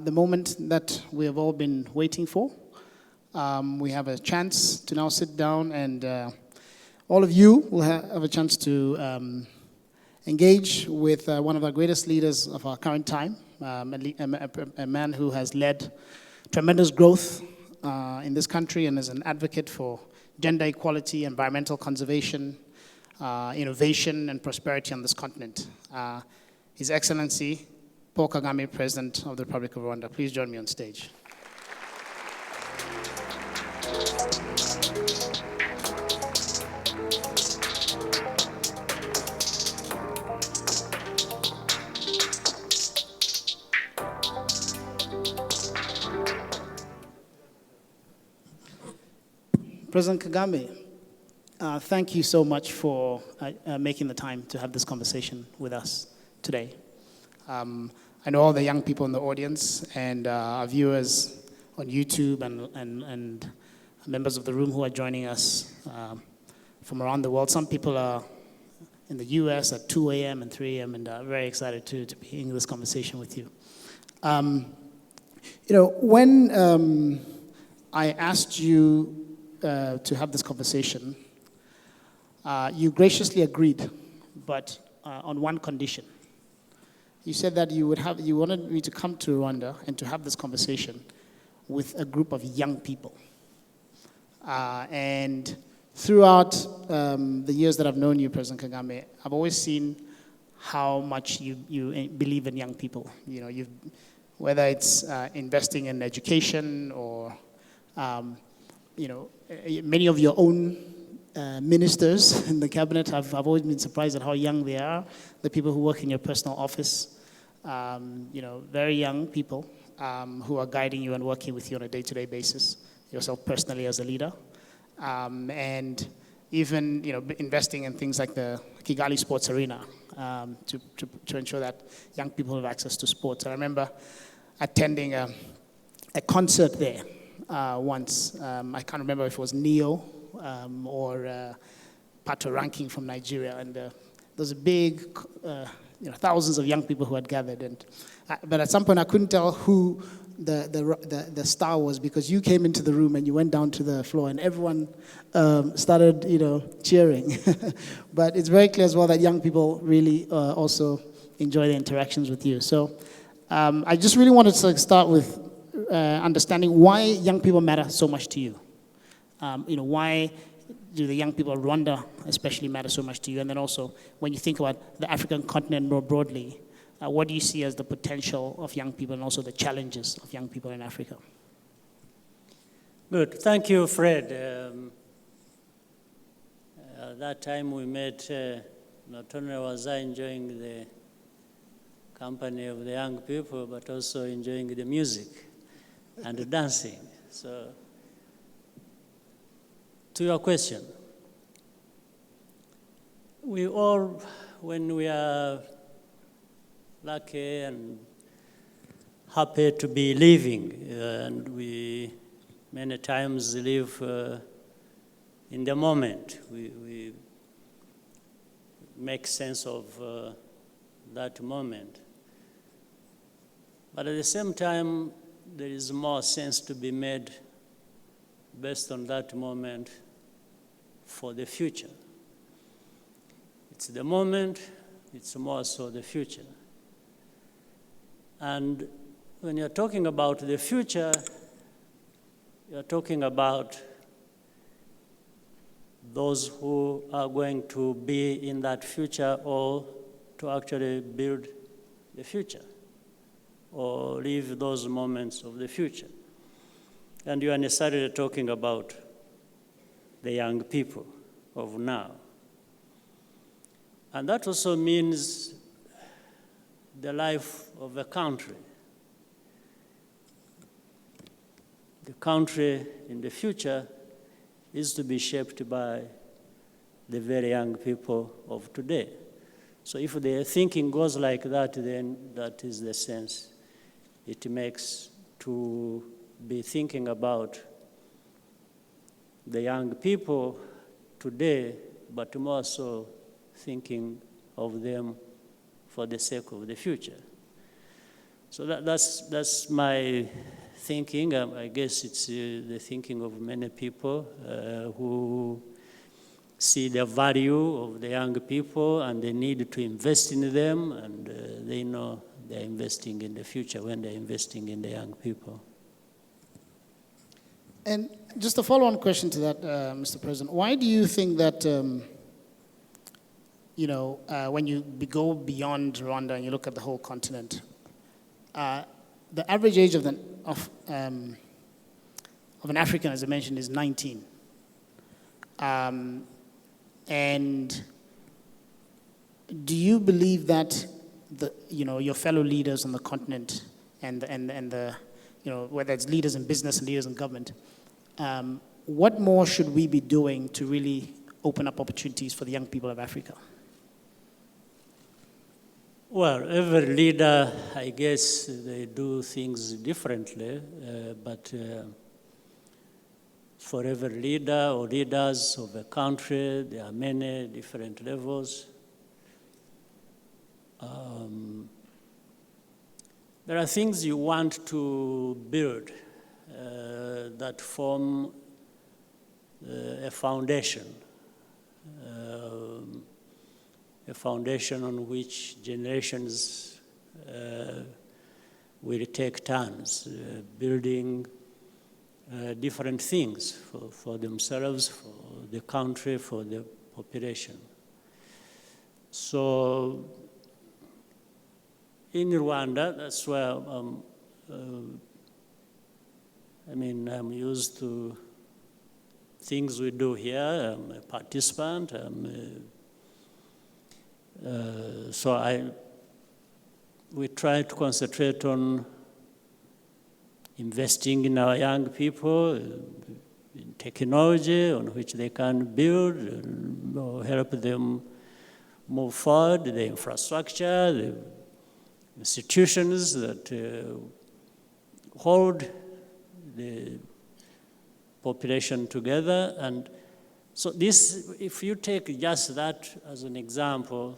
the moment that we have all been waiting for. We have a chance to now sit down, and all of you will have a chance to engage with one of our greatest leaders of our current time, a man who has led tremendous growth in this country and is an advocate for gender equality, environmental conservation, innovation, and prosperity on this continent. His Excellency, Paul Kagame, President of the Republic of Rwanda. Please join me on stage. President Kagame, thank you so much for making the time to have this conversation with us today. I know all the young people in the audience and our viewers on YouTube and members of the room who are joining us from around the world. Some people are in the US at 2 a.m. and 3 a.m. and are very excited to be in this conversation with you. When I asked you to have this conversation, you graciously agreed, but on one condition. You said that you wanted me to come to Rwanda and to have this conversation with a group of young people. And throughout the years that I've known you, President Kagame, I've always seen how much you believe in young people. Whether it's investing in education or many of your own ministers in the cabinet, I've always been surprised at how young they are. The people who work in your personal office, very young people who are guiding you and working with you on a day-to-day basis, yourself personally as a leader. And even, investing in things like the Kigali sports arena to ensure that young people have access to sports. I remember attending a concert there once. I can't remember if it was Neo or Pato Ranking from Nigeria, and there was a big, thousands of young people who had gathered, but at some point I couldn't tell who the star was, because you came into the room and you went down to the floor and everyone started, cheering. But it's very clear as well that young people really also enjoy the interactions with you. So I just really wanted to start with understanding why young people matter so much to you. Why do the young people of Rwanda especially matter so much to you? And then also, when you think about the African continent more broadly, what do you see as the potential of young people and also the challenges of young people in Africa? Good. Thank you, Fred. That time we met, not only was I enjoying the company of the young people, but also enjoying the music and the dancing. So, to your question, we all, when we are lucky and happy to be living, and we many times live in the moment, we make sense of that moment. But at the same time, there is more sense to be made based on that moment for the future. It's the moment, it's more so the future. And when you're talking about the future, you're talking about those who are going to be in that future or to actually build the future or live those moments of the future. And you necessarily talking about the young people of now. And that also means the life of a country. The country in the future is to be shaped by the very young people of today. So if the thinking goes like that, then that is the sense it makes to be thinking about the young people today, but more so thinking of them for the sake of the future. So that's my thinking. I guess it's the thinking of many people who see the value of the young people and the need to invest in them, and they know they're investing in the future when they're investing in the young people. And just a follow-on question to that, Mr. President, why do you think that, when you go beyond Rwanda and you look at the whole continent, the average age of an African, as I mentioned, is 19. And do you believe that your fellow leaders on the continent and the whether it's leaders in business and leaders in government, what more should we be doing to really open up opportunities for the young people of Africa? Well, every leader, I guess, they do things differently, but for every leader or leaders of a country, there are many different levels. There are things you want to build that form a foundation on which generations will take turns building different things for themselves, for the country, for the population. So in Rwanda, that's where I'm used to things we do here. I'm a participant. We try to concentrate on investing in our young people, in technology on which they can build, or help them move forward, the infrastructure, the institutions that hold the population together. And so this, if you take just that as an example,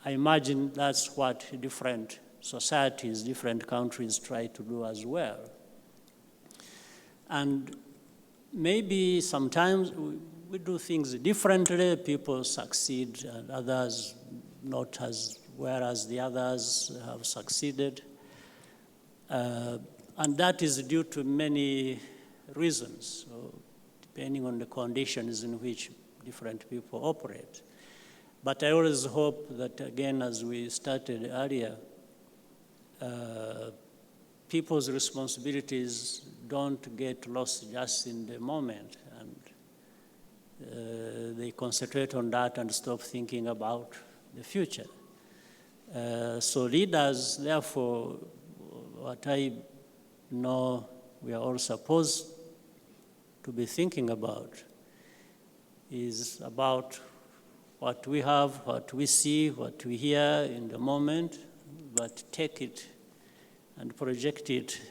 I imagine that's what different societies, different countries try to do as well. And maybe sometimes we do things differently. People succeed and others not as well as the others have succeeded. And that is due to many reasons, so depending on the conditions in which different people operate. But I always hope that, again, as we started earlier, people's responsibilities don't get lost just in the moment, and they concentrate on that and stop thinking about the future. So leaders, therefore, what I know we are all supposed to be thinking about is about what we have, what we see, what we hear in the moment, but take it and project it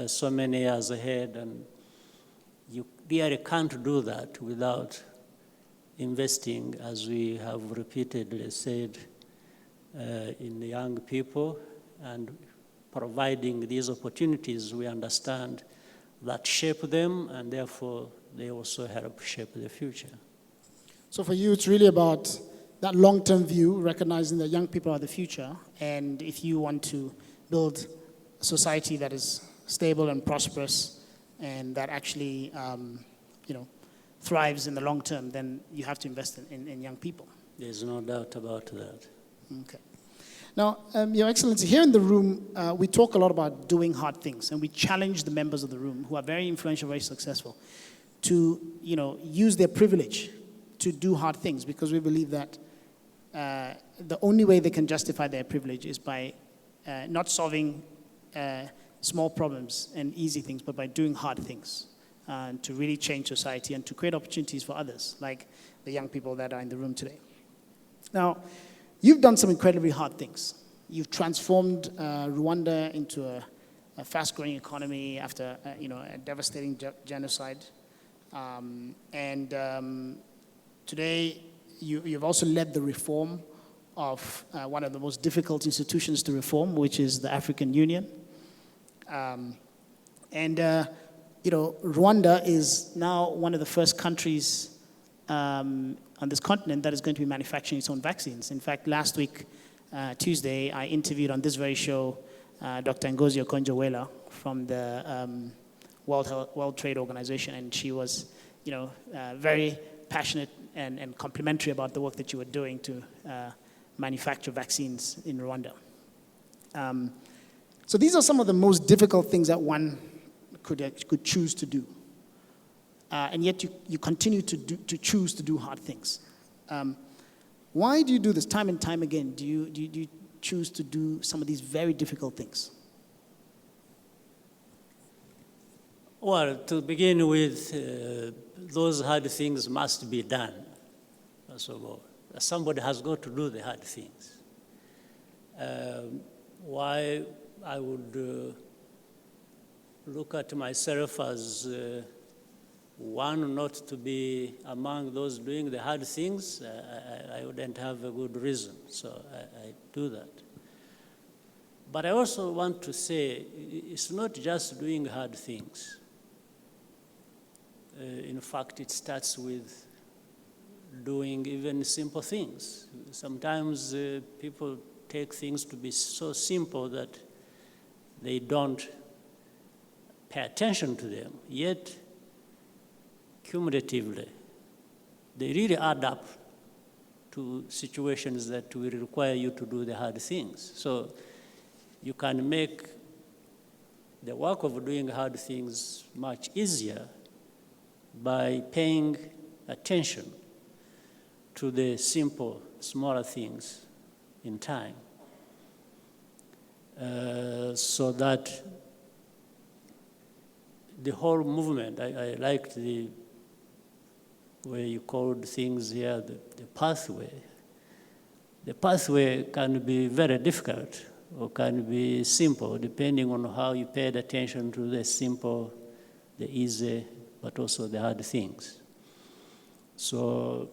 so many years ahead. And you really can't do that without investing, as we have repeatedly said, in the young people and providing these opportunities we understand that shape them, and therefore they also help shape the future. So for you, it's really about that long-term view, recognizing that young people are the future, and if you want to build a society that is stable and prosperous and that actually thrives in the long term, then you have to invest in young people. There's no doubt about that. Okay. Now, Your Excellency, here in the room, we talk a lot about doing hard things, and we challenge the members of the room who are very influential, very successful, to use their privilege to do hard things, because we believe that the only way they can justify their privilege is by not solving small problems and easy things, but by doing hard things to really change society and to create opportunities for others, like the young people that are in the room today. Now, you've done some incredibly hard things. You've transformed Rwanda into a fast-growing economy after a devastating genocide. Today, you've also led the reform of one of the most difficult institutions to reform, which is the African Union. Rwanda is now one of the first countries on this continent that is going to be manufacturing its own vaccines. In fact, last week, Tuesday, I interviewed on this very show Dr. Ngozi Okonjo-Iweala from the World Trade Organization, and she was, very passionate and complimentary about the work that you were doing to manufacture vaccines in Rwanda. So these are some of the most difficult things that one could choose to do. And yet you continue to choose to do hard things. Why do you do this time and time again? Do you choose to do some of these very difficult things? Well, to begin with, those hard things must be done, first of all. Somebody has got to do the hard things. Why I would look at myself as one not to be among those doing the hard things, I wouldn't have a good reason, so I do that. But I also want to say, it's not just doing hard things. In fact, it starts with doing even simple things. Sometimes people take things to be so simple that they don't pay attention to them, yet cumulatively, they really add up to situations that will require you to do the hard things. So you can make the work of doing hard things much easier by paying attention to the simple, smaller things in time. So that the whole movement, I liked the way you called things here, the pathway. The pathway can be very difficult or can be simple, depending on how you paid attention to the simple, the easy, but also the hard things. So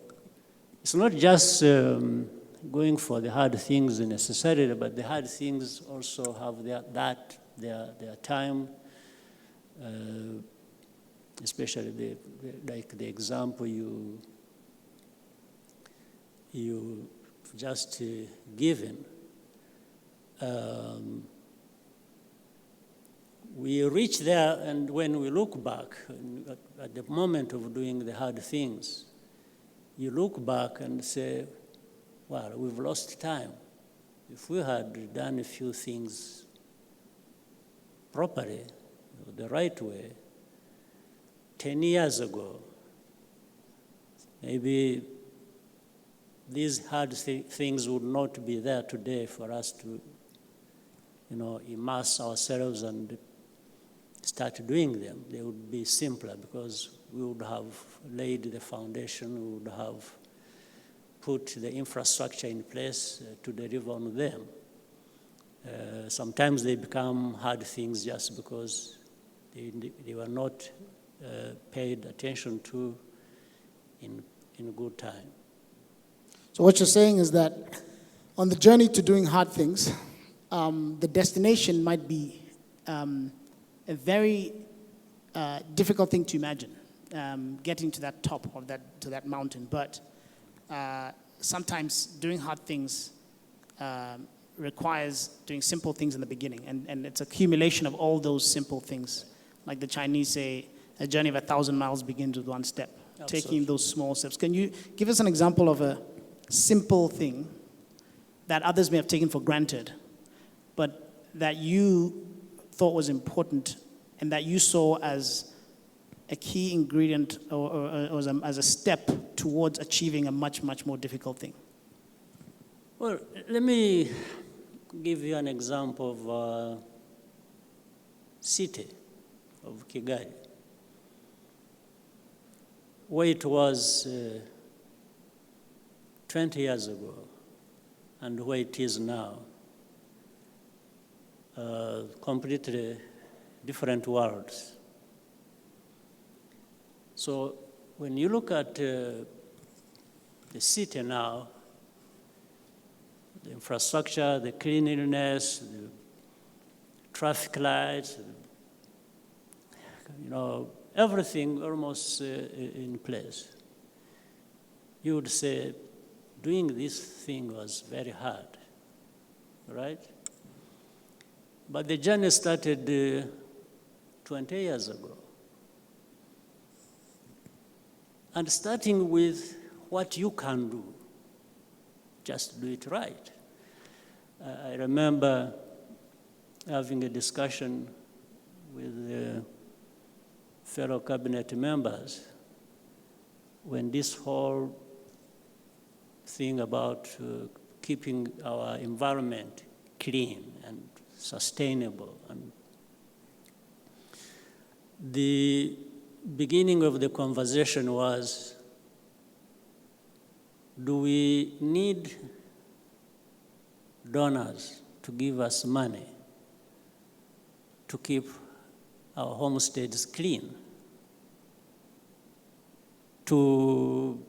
it's not just going for the hard things necessarily, but the hard things also have their time, especially like the example you just given. We reach there, and when we look back, at the moment of doing the hard things, you look back and say, well, we've lost time. If we had done a few things properly, the right way, 10 years ago, maybe these hard things would not be there today for us to, immerse ourselves and start doing them. They would be simpler because we would have laid the foundation, we would have put the infrastructure in place to deliver on them. Sometimes they become hard things just because they were not paid attention to in good time. So what you're saying is that on the journey to doing hard things, the destination might be a very difficult thing to imagine, getting to that top of that mountain. But sometimes doing hard things requires doing simple things in the beginning, and it's accumulation of all those simple things. Like the Chinese say, a journey of 1,000 miles begins with one step. Absolutely. Taking those small steps. Can you give us an example of a simple thing that others may have taken for granted, but that you thought was important and that you saw as a key ingredient or as a step towards achieving a much, much more difficult thing? Well, let me give you an example of city of Kigali, where it was 20 years ago and where it is now. Completely different worlds. So when you look at the city now, the infrastructure, the cleanliness, the traffic lights, everything almost in place. You would say doing this thing was very hard, right? But the journey started 20 years ago. And starting with what you can do, just do it right. I remember having a discussion with fellow cabinet members when this whole thing about keeping our environment clean and sustainable. And the beginning of the conversation was, do we need donors to give us money to keep our homesteads clean, to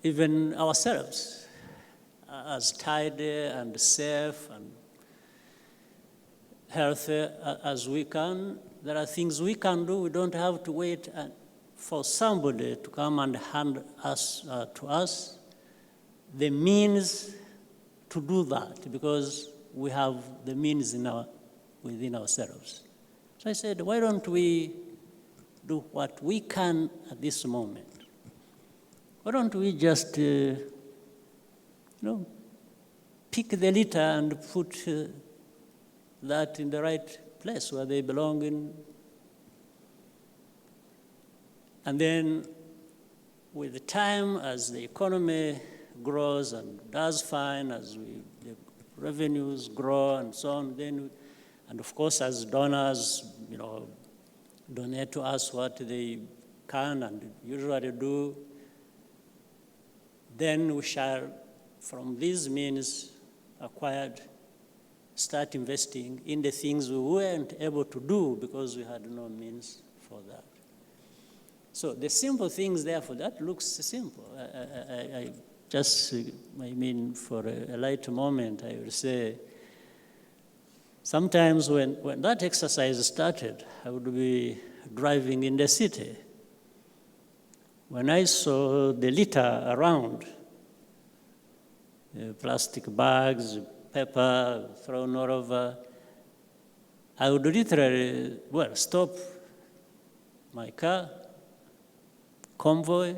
even ourselves as tidy and safe and healthy as we can? There are things we can do. We don't have to wait for somebody to come and hand us to us the means to do that, because we have the means within ourselves. So I said, why don't we do what we can at this moment? Why don't we just, pick the litter and put that in the right place where they belong in. And then with the time, as the economy grows and does fine, as the revenues grow and so on, and of course as donors, donate to us what they can and usually do, then we shall, from these means acquired, start investing in the things we weren't able to do because we had no means for that. So the simple things, therefore, that looks simple. For a light moment, I will say, sometimes when that exercise started, I would be driving in the city. When I saw the litter around, plastic bags, paper thrown all over, I would literally, stop my car, convoy,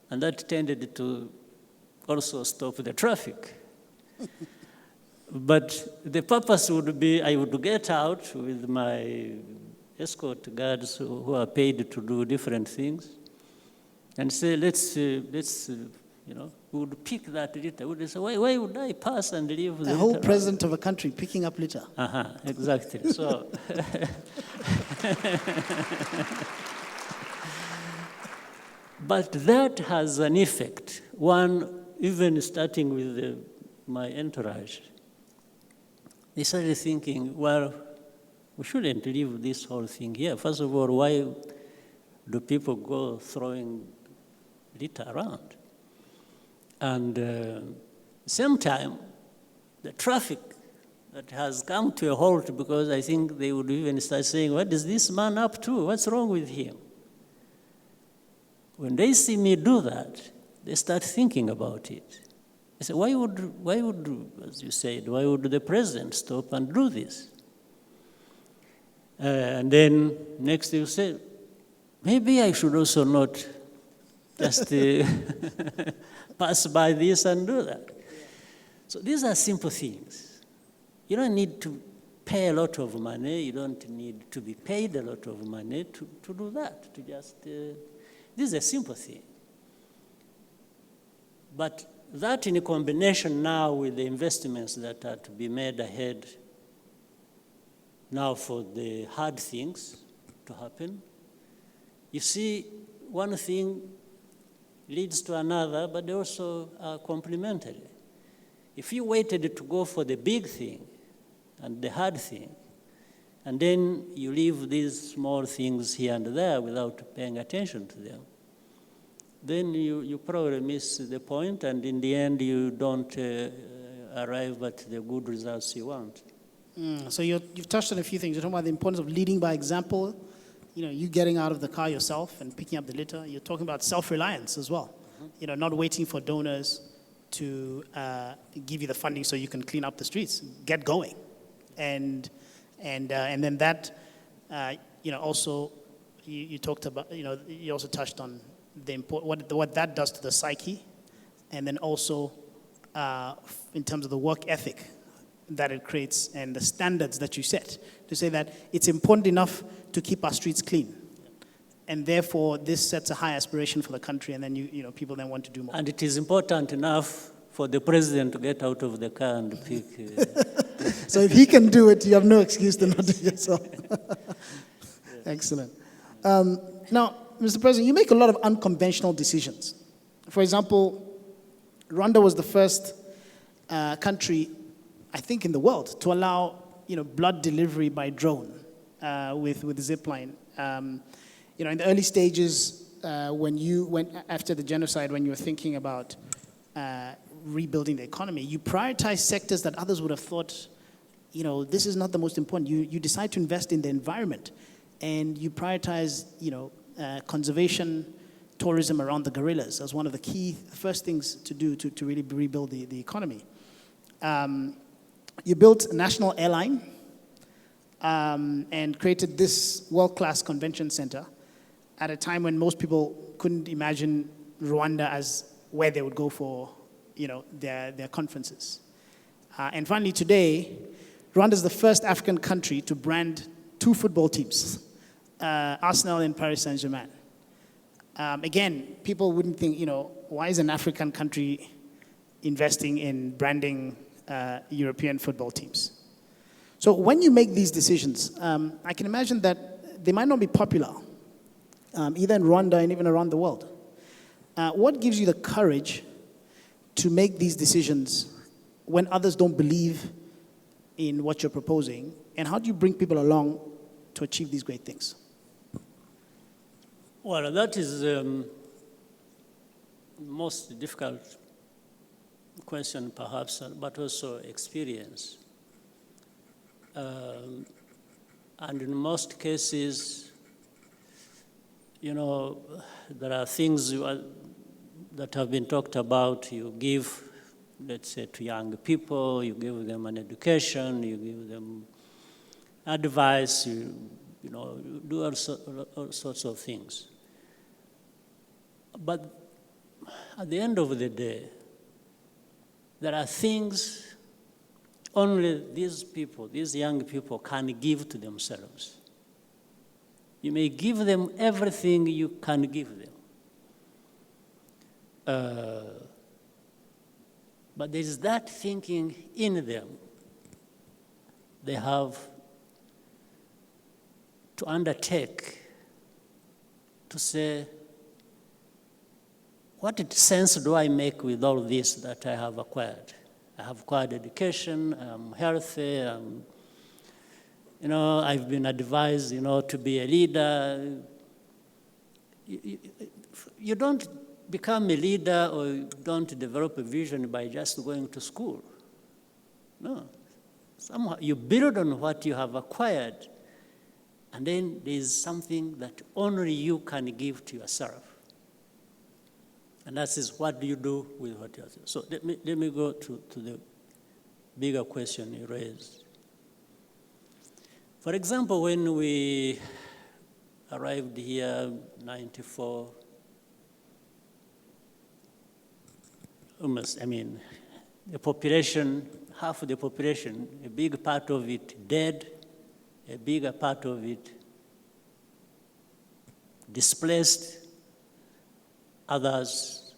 and that tended to also stop the traffic. But the purpose would be I would get out with my escort guards who are paid to do different things and say, let's we would pick that litter. We would say, why would I pass and leave the A whole litter president of a country picking up litter. Exactly. So, but that has an effect. One, even starting with my entourage, they started thinking, we shouldn't leave this whole thing here. First of all, why do people go throwing litter around? And same time, the traffic that has come to a halt, because I think they would even start saying, what is this man up to? What's wrong with him? When they see me do that, they start thinking about it. They say, why would, as you said, why would the president stop and do this? And then next you say, maybe I should also not just pass by this and do that. So these are simple things. You don't need to pay a lot of money. You don't need to be paid a lot of money to do that, to just, this is a simple thing. But that in a combination now with the investments that are to be made ahead now for the hard things to happen, you see, one thing leads to another, but they also are complementary. If you waited to go for the big thing and the hard thing, and then you leave these small things here and there without paying attention to them, then you probably miss the point, and in the end you don't arrive at the good results you want. So you've touched on a few things. You're talking about the importance of leading by example, you getting out of the car yourself and picking up the litter. You're talking about self-reliance as well. Not waiting for donors to give you the funding so you can clean up the streets. Get going. And then that, also you talked about, you also touched on what that does to the psyche, and then also in terms of the work ethic that it creates and the standards that you set to say that it's important enough to keep our streets clean. And therefore, this sets a high aspiration for the country, and then people then want to do more. And it is important enough for the president to get out of the car and pick. So if he can do it, you have no excuse to not do it yourself. Excellent. Now, Mr. President, you make a lot of unconventional decisions. For example, Rwanda was the first country, I think, in the world to allow blood delivery by drone with zipline. In the early stages, after the genocide, when you were thinking about rebuilding the economy, you prioritize sectors that others would have thought, this is not the most important. You decide to invest in the environment, and you prioritize, conservation, tourism around the gorillas as one of the first things to do to really rebuild the economy. You built a national airline and created this world-class convention center at a time when most people couldn't imagine Rwanda as where they would go for their conferences. And finally today, Rwanda is the first African country to brand 2 football teams, Arsenal and Paris Saint-Germain. Again, people wouldn't think, why is an African country investing in branding European football teams? So when you make these decisions, I can imagine that they might not be popular, either in Rwanda and even around the world. What gives you the courage to make these decisions when others don't believe in what you're proposing? And how do you bring people along to achieve these great things? Well, that is the most difficult question, perhaps, but also experience. And in most cases, there are things that have been talked about. You give, let's say, to young people, you give them an education, you give them advice, you do all sorts of things. But at the end of the day, there are things only these young people can give to themselves. You may give them everything you can give them. But there is that thinking in them. They have to undertake to say, what sense do I make with all this that I have acquired? I have acquired education, I'm healthy, I've been advised, to be a leader. You don't become a leader or you don't develop a vision by just going to school. No. Somehow you build on what you have acquired, and then there's something that only you can give to yourself. And that is, what do you do with what you have? So let me go to the bigger question you raised. For example, when we arrived here in 94, the population, half of the population, a big part of it dead, a bigger part of it displaced, others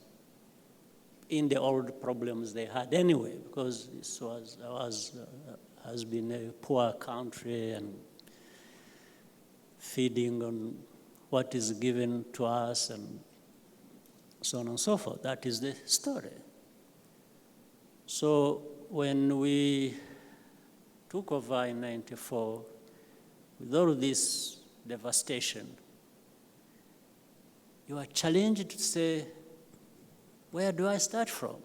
in the old problems they had anyway, because this has been a poor country and feeding on what is given to us and so on and so forth. That is the story. So when we took over in 94, with all this devastation, you are challenged to say, where do I start from?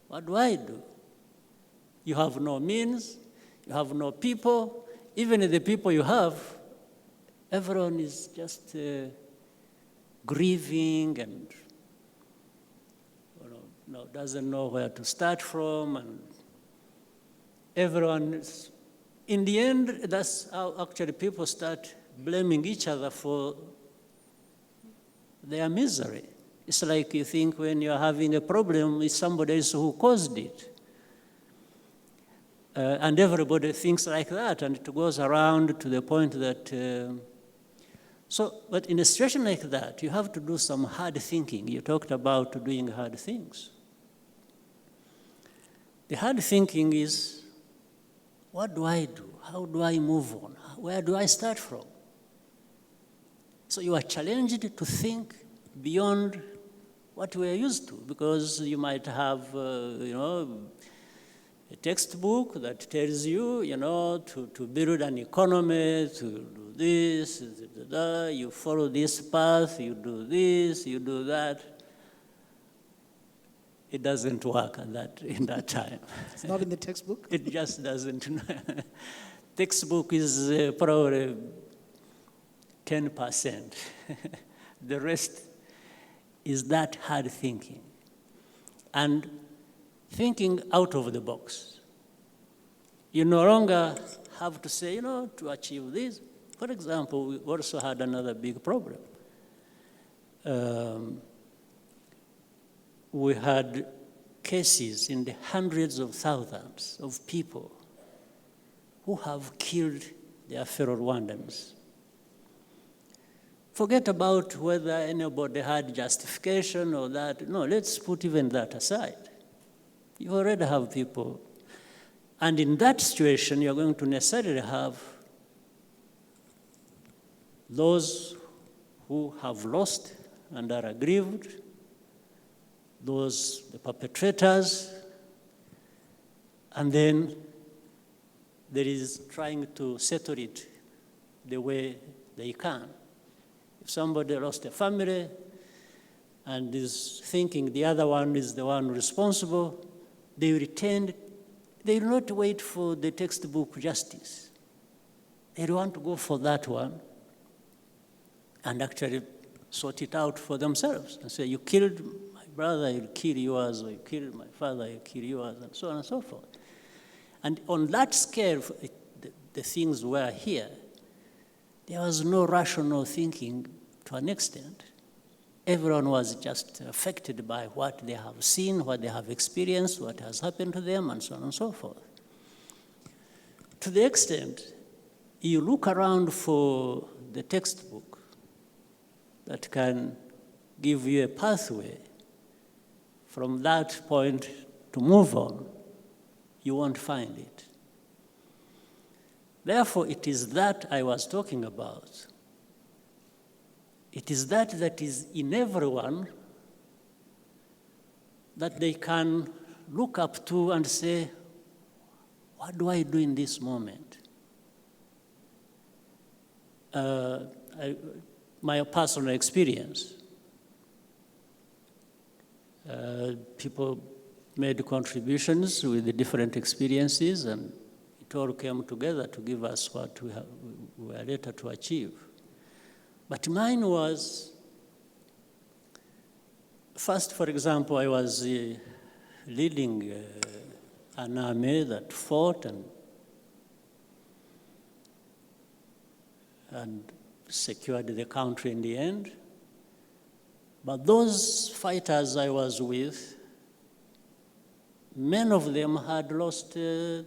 What do I do? You have no means, you have no people. Even the people you have, everyone is just grieving and doesn't know where to start from, and everyone is, in the end, that's how actually people start blaming each other for their misery. It's like you think when you're having a problem, it's somebody else who caused it. And everybody thinks like that, and it goes around to the point that, but in a situation like that, you have to do some hard thinking. You talked about doing hard things. The hard thinking is, what do I do? How do I move on? Where do I start from? So you are challenged to think beyond what we are used to, because you might have, a textbook that tells you, to build an economy, to do this, you follow this path, you do this, you do that. It doesn't work in that time. It's not in the textbook? It just doesn't. Textbook is probably 10%. The rest is that hard thinking. And thinking out of the box. You no longer have to say, to achieve this. For example, we also had another big problem. We had cases in the hundreds of thousands of people who have killed their fellow Rwandans. Forget about whether anybody had justification or that. No, let's put even that aside. You already have people. And in that situation, you're going to necessarily have those who have lost and are aggrieved, the perpetrators, and then there is trying to settle it the way they can. If somebody lost a family and is thinking the other one is the one responsible, they will not wait for the textbook justice. They want to go for that one and actually sort it out for themselves and say, you killed my brother, I'll kill yours, or you killed my father, I'll kill yours, and so on and so forth. And on that scale, the things were here. There was no rational thinking to an extent. Everyone was just affected by what they have seen, what they have experienced, what has happened to them, and so on and so forth. To the extent you look around for the textbook that can give you a pathway from that point to move on, you won't find it. Therefore, it is that I was talking about. It is that is in everyone that they can look up to and say, what do I do in this moment? My personal experience. People made contributions with the different experiences, and it all came together to give us what we were later to achieve. But mine was, first, for example, I was leading an army that fought and secured the country in the end. But those fighters I was with, many of them had lost their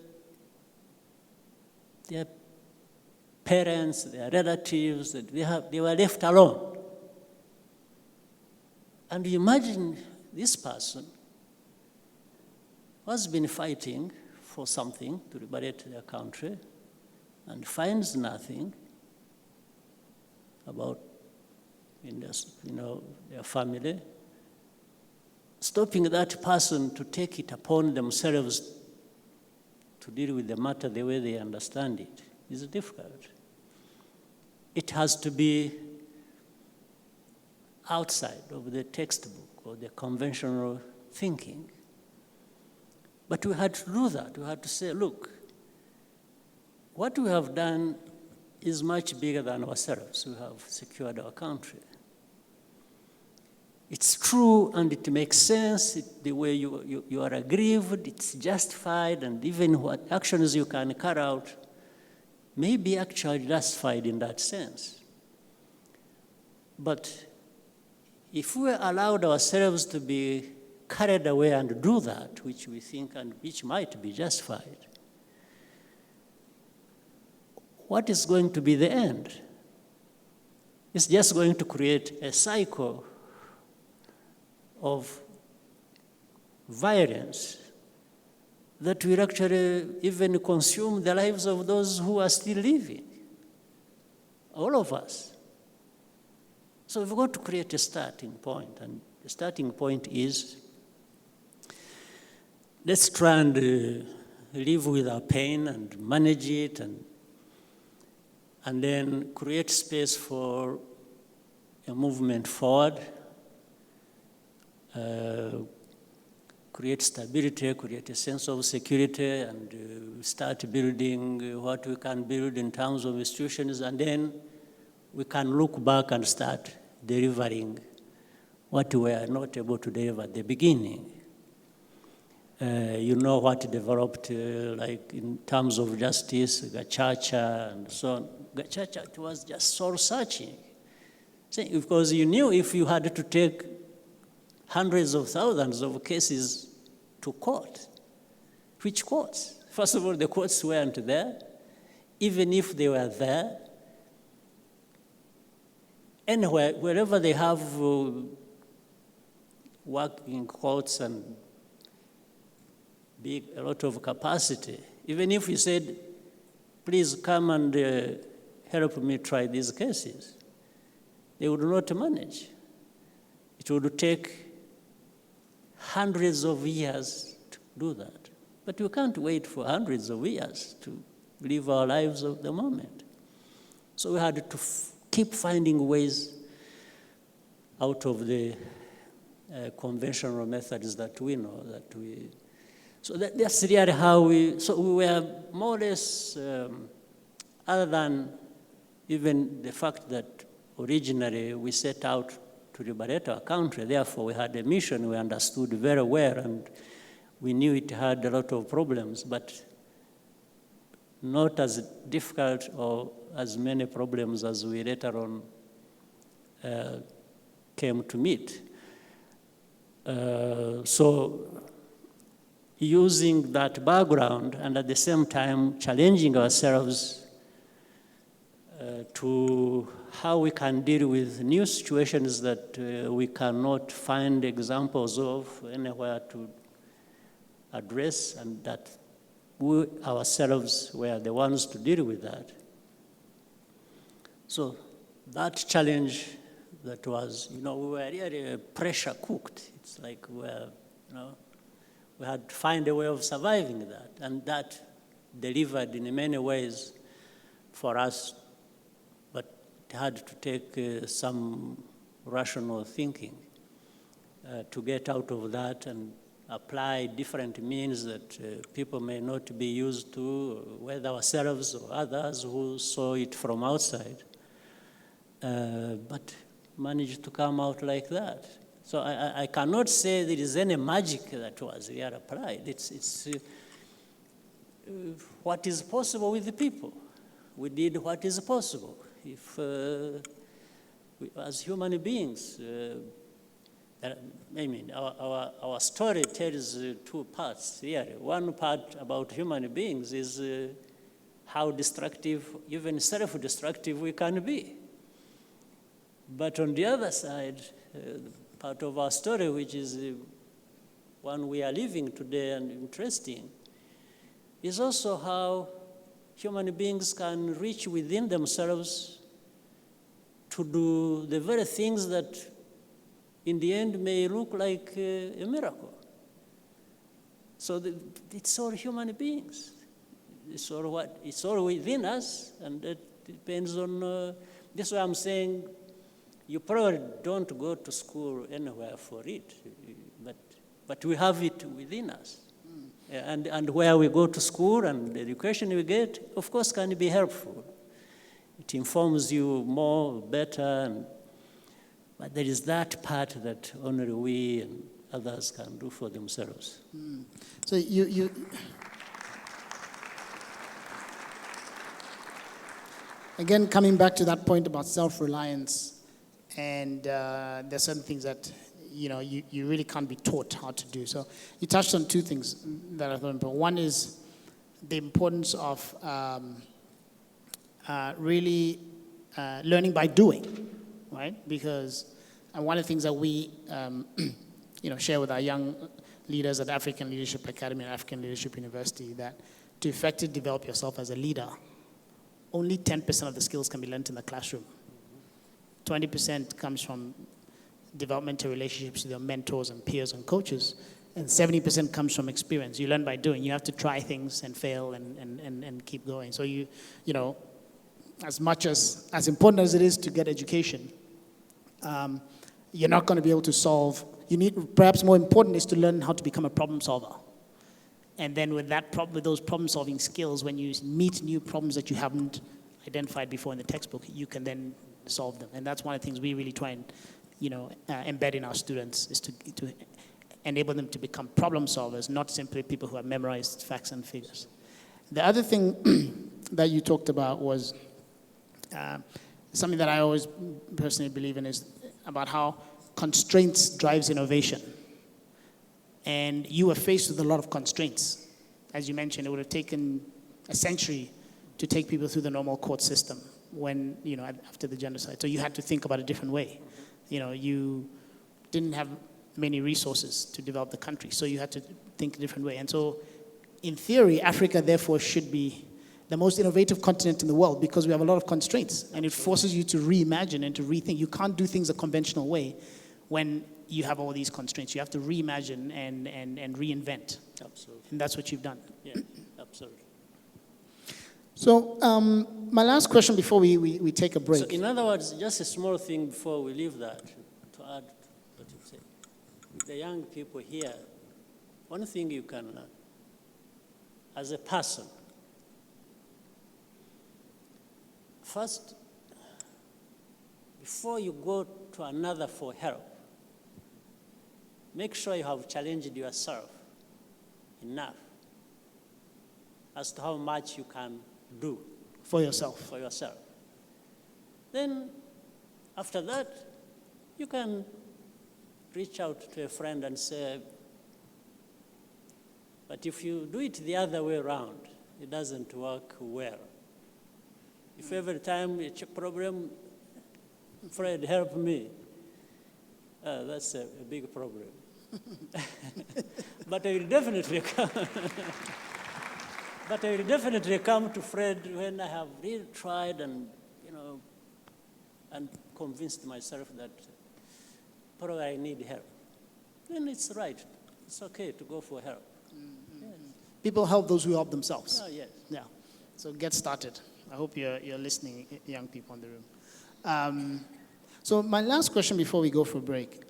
parents, their relatives, they were left alone. And imagine this person has been fighting for something to liberate their country and finds nothing about their family. Stopping that person to take it upon themselves to deal with the matter the way they understand it is difficult. It has to be outside of the textbook or the conventional thinking. But we had to do that. We had to say, look, what we have done is much bigger than ourselves. We have secured our country. It's true and it makes sense, the way you are aggrieved, it's justified, and even what actions you can carry out may be actually justified in that sense. But if we allowed ourselves to be carried away and do that, which we think and which might be justified, what is going to be the end? It's just going to create a cycle of violence that will actually even consume the lives of those who are still living, all of us. So we've got to create a starting point, and the starting point is, let's try and live with our pain and manage it, and then create space for a movement forward, create stability, create a sense of security, and start building what we can build in terms of institutions, and then we can look back and start delivering what we were not able to deliver at the beginning. You know what developed, like in terms of justice, Gacaca and so on. Gacaca, it was just soul-searching. Because you knew if you had to take hundreds of thousands of cases to court. Which courts? First of all, the courts weren't there. Even if they were there, anywhere, wherever they have working courts and a lot of capacity, even if you said, please come and help me try these cases, they would not manage. It would take hundreds of years to do that. But we can't wait for hundreds of years to live our lives of the moment. So we had to keep finding ways out of the conventional methods that we know, so that's really how we were more or less, other than even the fact that originally we set out to liberate our country. Therefore, we had a mission we understood very well, and we knew it had a lot of problems, but not as difficult or as many problems as we later on came to meet. So using that background and at the same time challenging ourselves to how we can deal with new situations that we cannot find examples of anywhere to address, and that we ourselves were the ones to deal with that. So that challenge that was, we were really pressure cooked. It's like we had to find a way of surviving that, and that delivered in many ways for us. It had to take some rational thinking to get out of that and apply different means that people may not be used to, whether ourselves or others who saw it from outside, but managed to come out like that. So I cannot say there is any magic that was here applied. It's what is possible with the people. We did what is possible. If, as human beings, our story tells two parts here. One part about human beings is how destructive, even self-destructive we can be. But on the other side, part of our story, which is one we are living today and interesting, is also how human beings can reach within themselves to do the very things that in the end may look like a miracle. So it's all human beings. It's all within us, and it depends on, this is why I'm saying you probably don't go to school anywhere for it, but we have it within us. And where we go to school and the education we get, of course, can be helpful. It informs you more, better, but there is that part that only we and others can do for themselves. So you again, coming back to that point about self-reliance, and there's certain things that you really can't be taught how to do. So you touched on two things that I thought important. One is the importance of really learning by doing, right? Because one of the things that we share with our young leaders at African Leadership Academy and African Leadership University, that to effectively develop yourself as a leader, only 10% of the skills can be learned in the classroom. 20% comes from developmental relationships with your mentors and peers and coaches, and 70% comes from experience. You learn by doing. You have to try things and fail and keep going. So as much as important as it is to get education, you're not going to be able to solve. Perhaps more important is to learn how to become a problem solver. And then with those problem-solving skills, when you meet new problems that you haven't identified before in the textbook, you can then solve them. And that's one of the things we really try and embed in our students, is to enable them to become problem solvers, not simply people who have memorized facts and figures. The other thing that you talked about was something that I always personally believe in, is about how constraints drives innovation. And you were faced with a lot of constraints. As you mentioned, it would have taken a century to take people through the normal court system after the genocide. So you had to think about a different way. You didn't have many resources to develop the country, so you had to think a different way. And so, in theory, Africa, therefore, should be the most innovative continent in the world, because we have a lot of constraints, and it forces you to reimagine and to rethink. You can't do things a conventional way when you have all these constraints. You have to reimagine and reinvent. Absolutely. And that's what you've done. Yeah, absolutely. So my last question before we take a break. So in other words, just a small thing before we leave that, to add what you say. The young people here, one thing you can learn, as a person, first, before you go to another for help, make sure you have challenged yourself enough as to how much you can do for yourself. For yourself. Then, after that, you can reach out to a friend and say, but if you do it the other way around, it doesn't work well. If every time it's a problem, Fred, help me, that's a big problem. But I will definitely come. But I will definitely come to Fred when I have really tried and convinced myself that probably I need help. Then it's right. It's okay to go for help. Mm-hmm. Yes. People help those who help themselves. Oh, yes. Yeah. So get started. I hope you're listening, young people in the room. So my last question before we go for a break.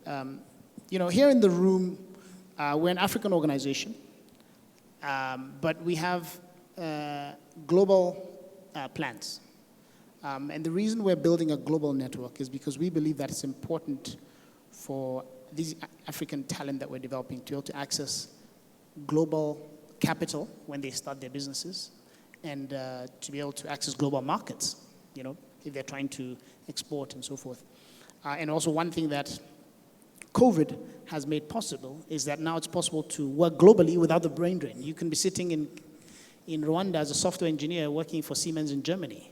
Here in the room, we're an African organization, but we have global plans. And the reason we're building a global network is because we believe that it's important for these African talent that we're developing to be able to access global capital when they start their businesses, and to be able to access global markets, if they're trying to export and so forth. And also one thing that COVID has made possible is that now it's possible to work globally without the brain drain. You can be sitting in Rwanda as a software engineer working for Siemens in Germany.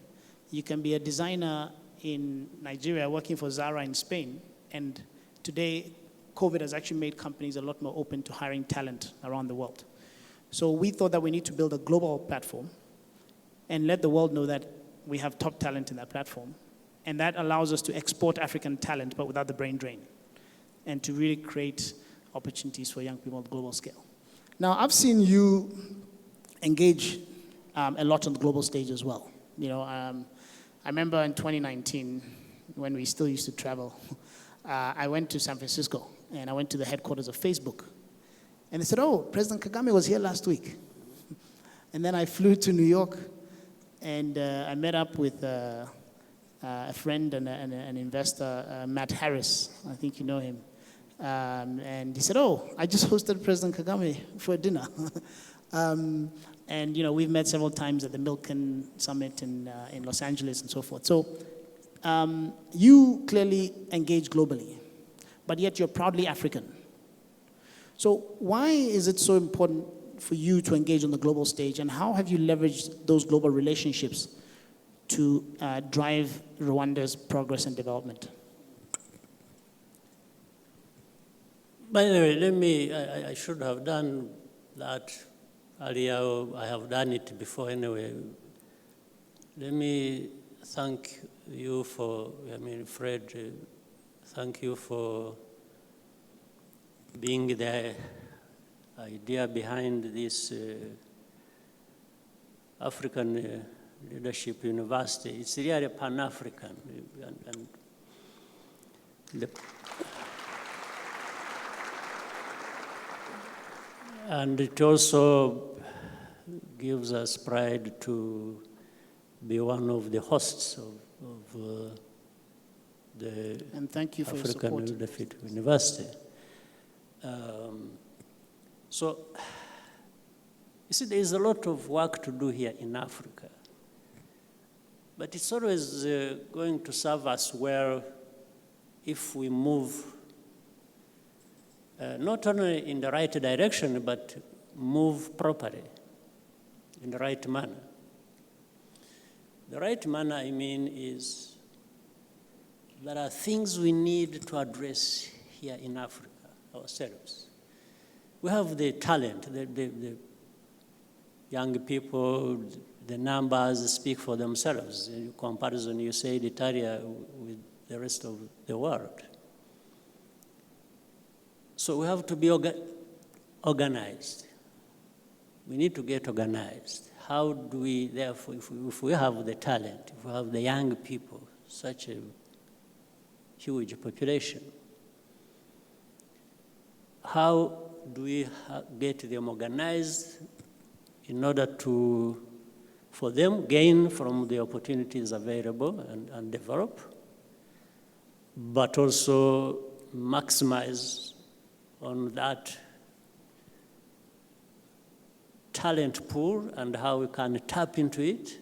You can be a designer in Nigeria working for Zara in Spain. And today, COVID has actually made companies a lot more open to hiring talent around the world. So we thought that we need to build a global platform and let the world know that we have top talent in that platform. And that allows us to export African talent, but without the brain drain, and to really create opportunities for young people on a global scale. Now, I've seen you engage a lot on the global stage as well. I remember in 2019, when we still used to travel, I went to San Francisco, and I went to the headquarters of Facebook. And they said, oh, President Kagame was here last week. And then I flew to New York, and I met up with a friend and an investor, Matt Harris. I think you know him. And he said, oh, I just hosted President Kagame for a dinner. And we've met several times at the Milken Summit in Los Angeles and so forth. So you clearly engage globally, but yet you're proudly African. So why is it so important for you to engage on the global stage, and how have you leveraged those global relationships to drive Rwanda's progress and development? By the way, I should have done that earlier. I have done it before anyway. Let me thank you for, Fred, thank you for being the idea behind this African Leadership University. It's really Pan-African. And it also gives us pride to be one of the hosts of the and thank you for African your support. Leadership University. So, you see, there is a lot of work to do here in Africa. But it's always going to serve us well if we move not only in the right direction, but move properly, in the right manner. The right manner, I mean, is there are things we need to address here in Africa ourselves. We have the talent, the young people, the numbers speak for themselves. In comparison, you say Italia with the rest of the world. So we have to be organized. We need to get organized. How do we, therefore, if we have the talent, if we have the young people, such a huge population, how do we get them organized in order to, for them, gain from the opportunities available and develop, but also maximize on that talent pool and how we can tap into it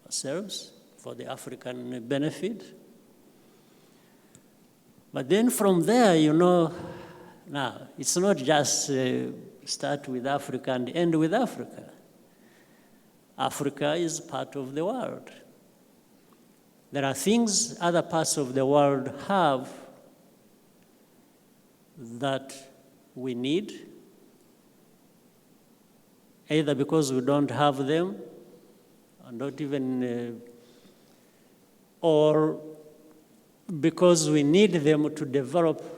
ourselves for the African benefit. But then from there, now, it's not just start with Africa and end with Africa. Africa is part of the world. There are things other parts of the world have that we need, either because we don't have them, or not even, or because we need them to develop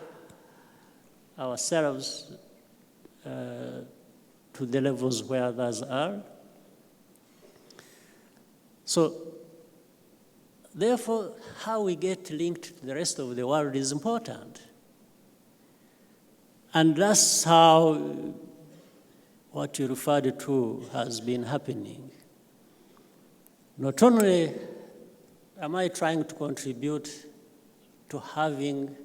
ourselves to the levels where others are. So, therefore, how we get linked to the rest of the world is important. And that's how what you referred to has been happening. Not only am I trying to contribute to having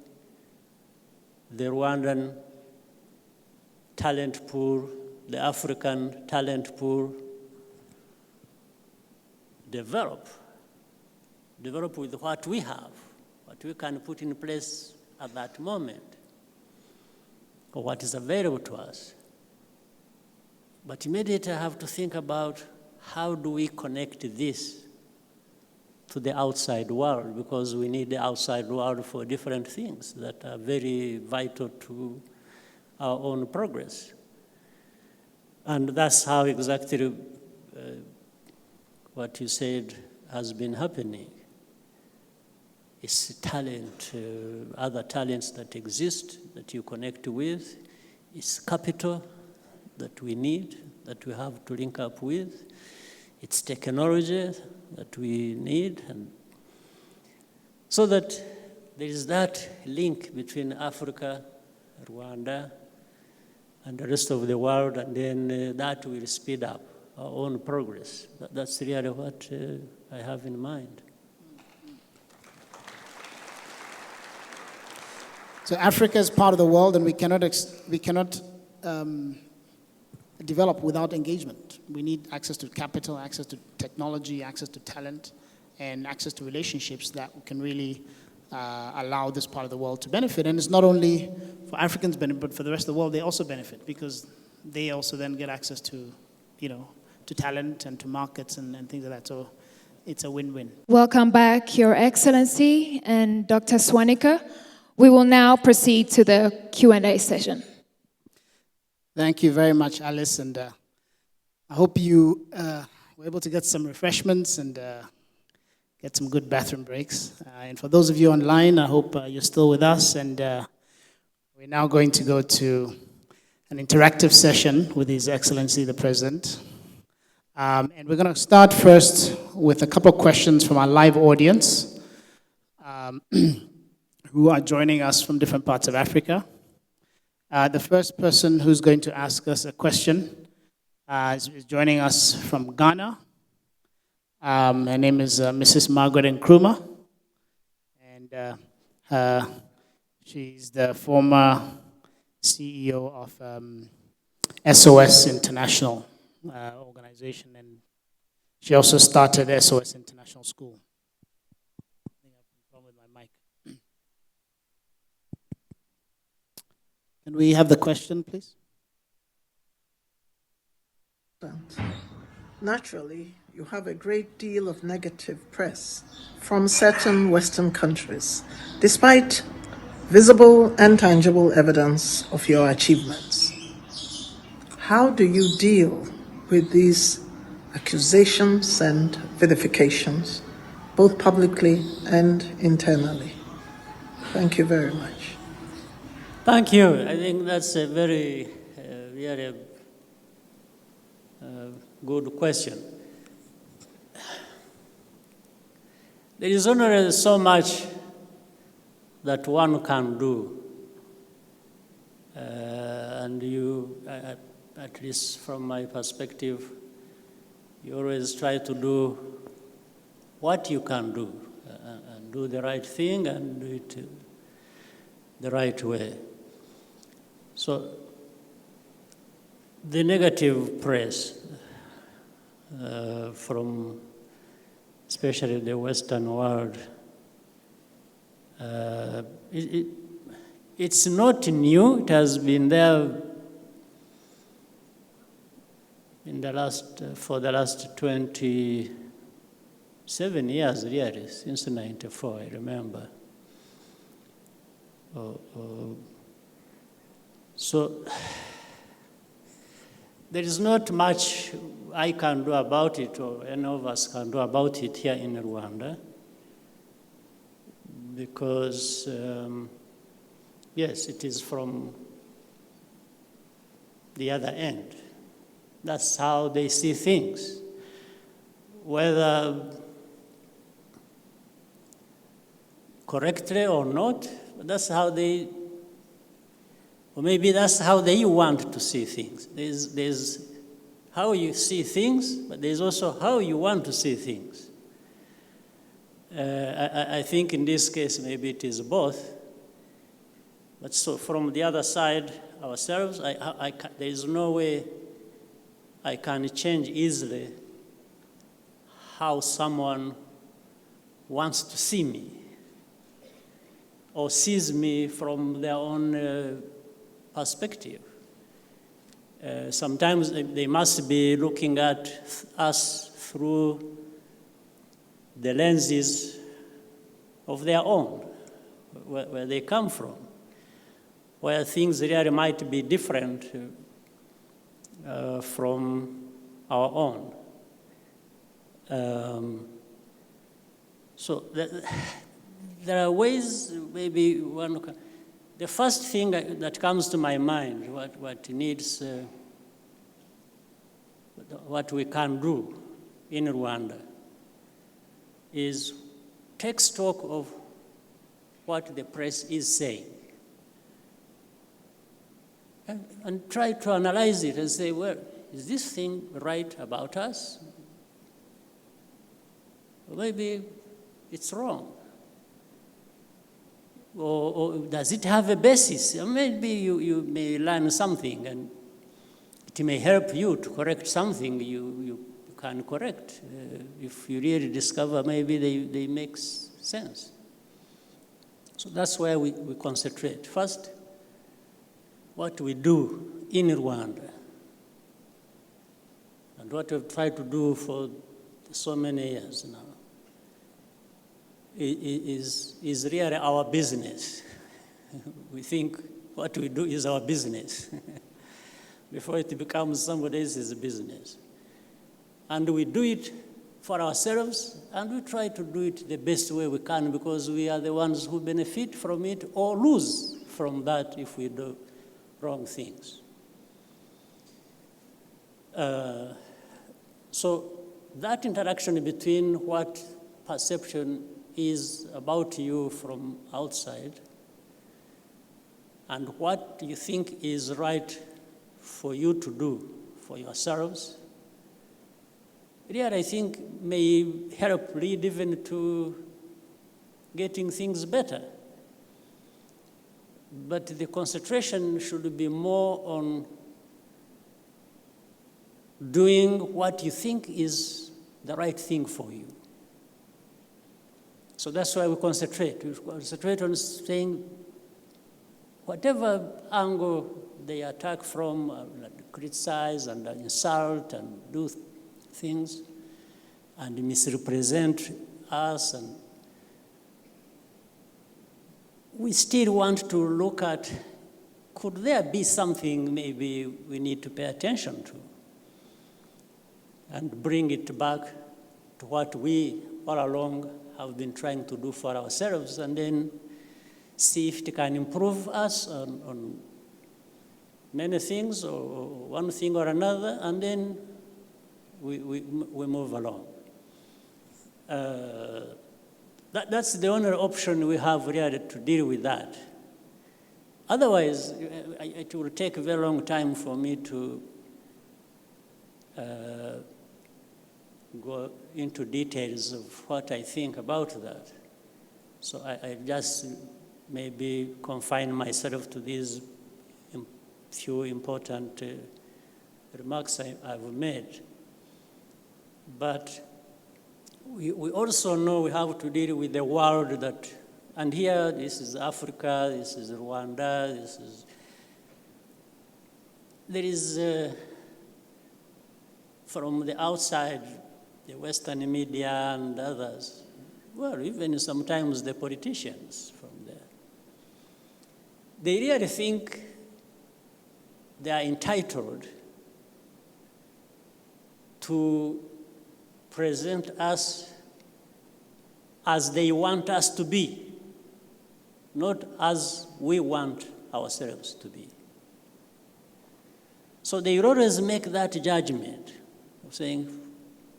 the Rwandan talent pool, the African talent pool, develop with what we have, what we can put in place at that moment, or what is available to us. But immediately I have to think about how do we connect this to the outside world, because we need the outside world for different things that are very vital to our own progress. And that's how exactly what you said has been happening. It's talent, other talents that exist that you connect with. It's capital that we need, that we have to link up with. It's technology that we need, and so that there is that link between Africa, Rwanda, and the rest of the world, and then that will speed up our own progress. That's really what I have in mind. So Africa is part of the world, and we cannot develop without engagement. We need access to capital, access to technology, access to talent, and access to relationships that can really allow this part of the world to benefit. And it's not only for Africans benefit, but for the rest of the world, they also benefit because they also then get access to, to talent and to markets and things like that. So it's a win-win. Welcome back, Your Excellency and Dr. Swaniker. We will now proceed to the Q&A session. Thank you very much, Alice, and I hope you were able to get some refreshments and get some good bathroom breaks. And for those of you online, I hope you're still with us, and we're now going to go to an interactive session with His Excellency the President. And we're going to start first with a couple of questions from our live audience who are joining us from different parts of Africa. The first person who's going to ask us a question is joining us from Ghana. Her name is Mrs. Margaret Nkrumah, and she's the former CEO of SOS International organization, and she also started SOS International School. I think I have a problem with my mic. Can we have the question, please? Naturally, you have a great deal of negative press from certain Western countries, despite visible and tangible evidence of your achievements. How do you deal with these accusations and vitifications, both publicly and internally? Thank you very much. Thank you. I think that's a very, really good question. There is only so much that one can do. And you, at least from my perspective, you always try to do what you can do and do the right thing and do it the right way. So the negative press from especially the Western world, it's not new. It has been there for the last 27 years, really, since 1994, I remember. So there is not much I can do about it, or any of us can do about it here in Rwanda, because, yes, it is from the other end. That's how they see things. Whether correctly or not, that's how they, or maybe that's how they want to see things. There's how you see things, but there's also how you want to see things. I think in this case, maybe it is both. But so from the other side, ourselves, there is no way I can change easily how someone wants to see me or sees me from their own perspective. Sometimes they must be looking at us through the lenses of their own, where they come from, where things really might be different from our own. So there are ways, maybe one can. The first thing that comes to my mind, what needs, what we can do in Rwanda, is take stock of what the press is saying. and try to analyze it and say, well, is this thing right about us? Or maybe it's wrong. Or does it have a basis? Or maybe you may learn something and it may help you to correct something you can correct. If you really discover maybe they make sense. So that's where we concentrate. First, what we do in Rwanda and what we've tried to do for so many years now is really our business. We think what we do is our business before it becomes somebody else's business. And we do it for ourselves, and we try to do it the best way we can because we are the ones who benefit from it or lose from that if we do wrong things. So that interaction between what perception is about you from outside and what you think is right for you to do for yourselves, really, I think, may help lead even to getting things better. But the concentration should be more on doing what you think is the right thing for you. So that's why we concentrate. We concentrate on saying whatever angle they attack from, criticize and insult and do things and misrepresent us, and we still want to look at, could there be something maybe we need to pay attention to and bring it back to what we all along have been trying to do for ourselves, and then see if it can improve us on many things or one thing or another, and then we move along. That's the only option we have really to deal with that. Otherwise, it will take a very long time for me to go into details of what I think about that. So I just maybe confine myself to these few important remarks I've made. But we also know we have to deal with the world that, and here this is Africa, this is Rwanda, there is, from the outside, the Western media and others, well, even sometimes the politicians from there, they really think they are entitled to present us as they want us to be, not as we want ourselves to be. So they always make that judgment of saying,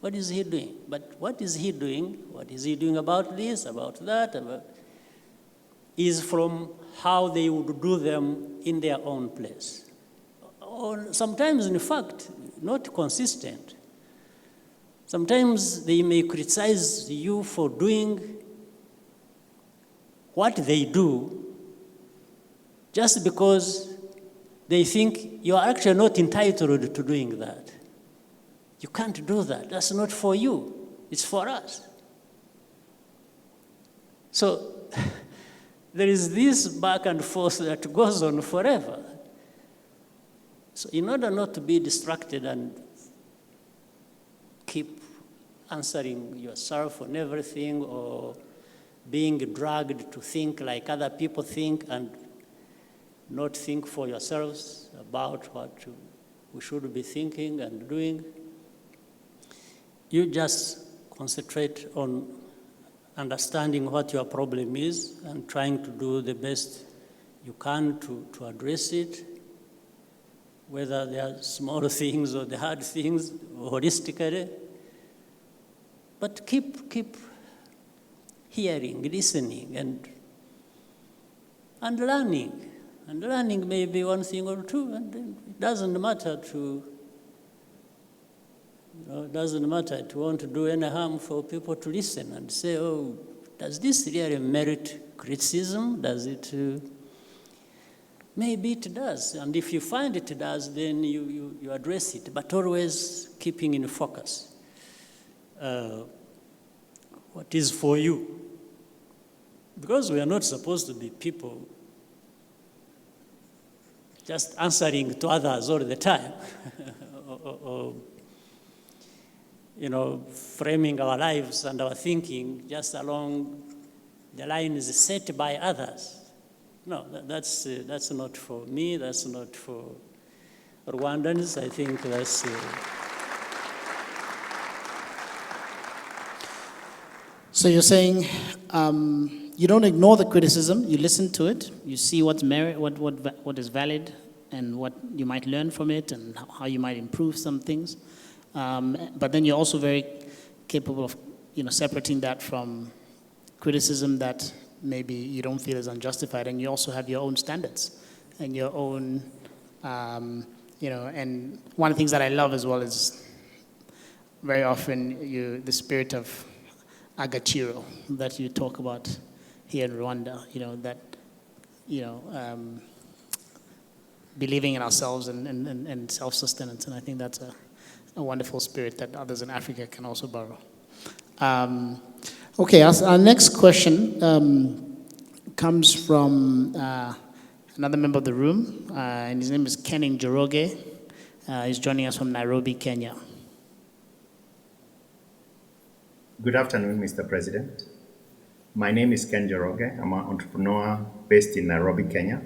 what is he doing? But what is he doing? What is he doing about this, about that? Is from how they would do them in their own place. Or sometimes, in fact, not consistent. Sometimes they may criticize you for doing what they do just because they think you are actually not entitled to doing that. You can't do that. That's not for you. It's for us. So there is this back and forth that goes on forever. So in order not to be distracted and keep answering yourself on everything or being dragged to think like other people think and not think for yourselves about what we should be thinking and doing, you just concentrate on understanding what your problem is and trying to do the best you can to address it, whether they are small things or the hard things, holistically. But keep hearing, listening, and learning And learning may be one thing or two, and it doesn't matter it doesn't matter to want to do any harm for people to listen and say, oh, does this really merit criticism? Does it? Maybe it does. And if you find it does, then you address it, but always keeping in focus what is for you. Because we are not supposed to be people just answering to others all the time, or framing our lives and our thinking just along the lines set by others. No, that's not for me. That's not for Rwandans. I think that's. So you're saying you don't ignore the criticism. You listen to it. You see what's what is valid, and what you might learn from it, and how you might improve some things. But then you're also very capable of, separating that from criticism that maybe you don't feel is unjustified, and you also have your own standards and your own, and one of the things that I love as well is very often the spirit of agaciro that you talk about here in Rwanda, believing in ourselves and self-sustenance, and I think that's a wonderful spirit that others in Africa can also borrow. Okay, our next question comes from another member of the room, and his name is Ken Njoroge. He's joining us from Nairobi, Kenya. Good afternoon, Mr. President. My name is Ken Njoroge. I'm an entrepreneur based in Nairobi, Kenya.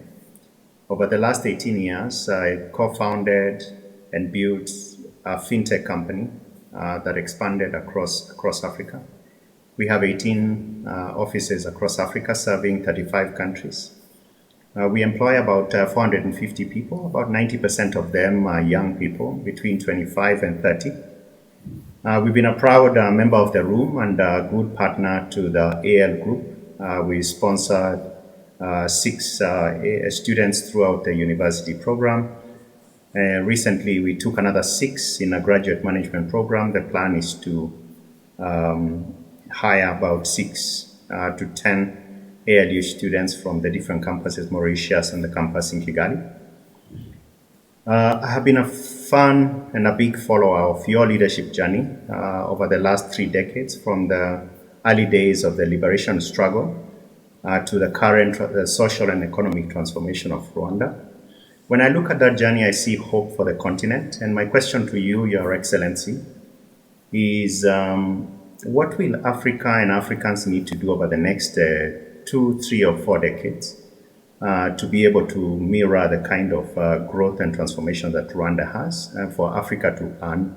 Over the last 18 years, I co-founded and built a fintech company that expanded across Africa. We have 18 offices across Africa, serving 35 countries. We employ about 450 people. About 90% of them are young people between 25 and 30. We've been a proud member of the room and a good partner to the AL group. We sponsored 6 students throughout the university program. Recently, we took another 6 in a graduate management program. The plan is to hire about 6 to 10 ALU students from the different campuses, Mauritius and the campus in Kigali. I have been a fan and a big follower of your leadership journey over the last 3 decades, from the early days of the liberation struggle to the current social and economic transformation of Rwanda. When I look at that journey, I see hope for the continent. And my question to you, Your Excellency, is what will Africa and Africans need to do over the next 2, 3, or 4 decades to be able to mirror the kind of growth and transformation that Rwanda has, for Africa to earn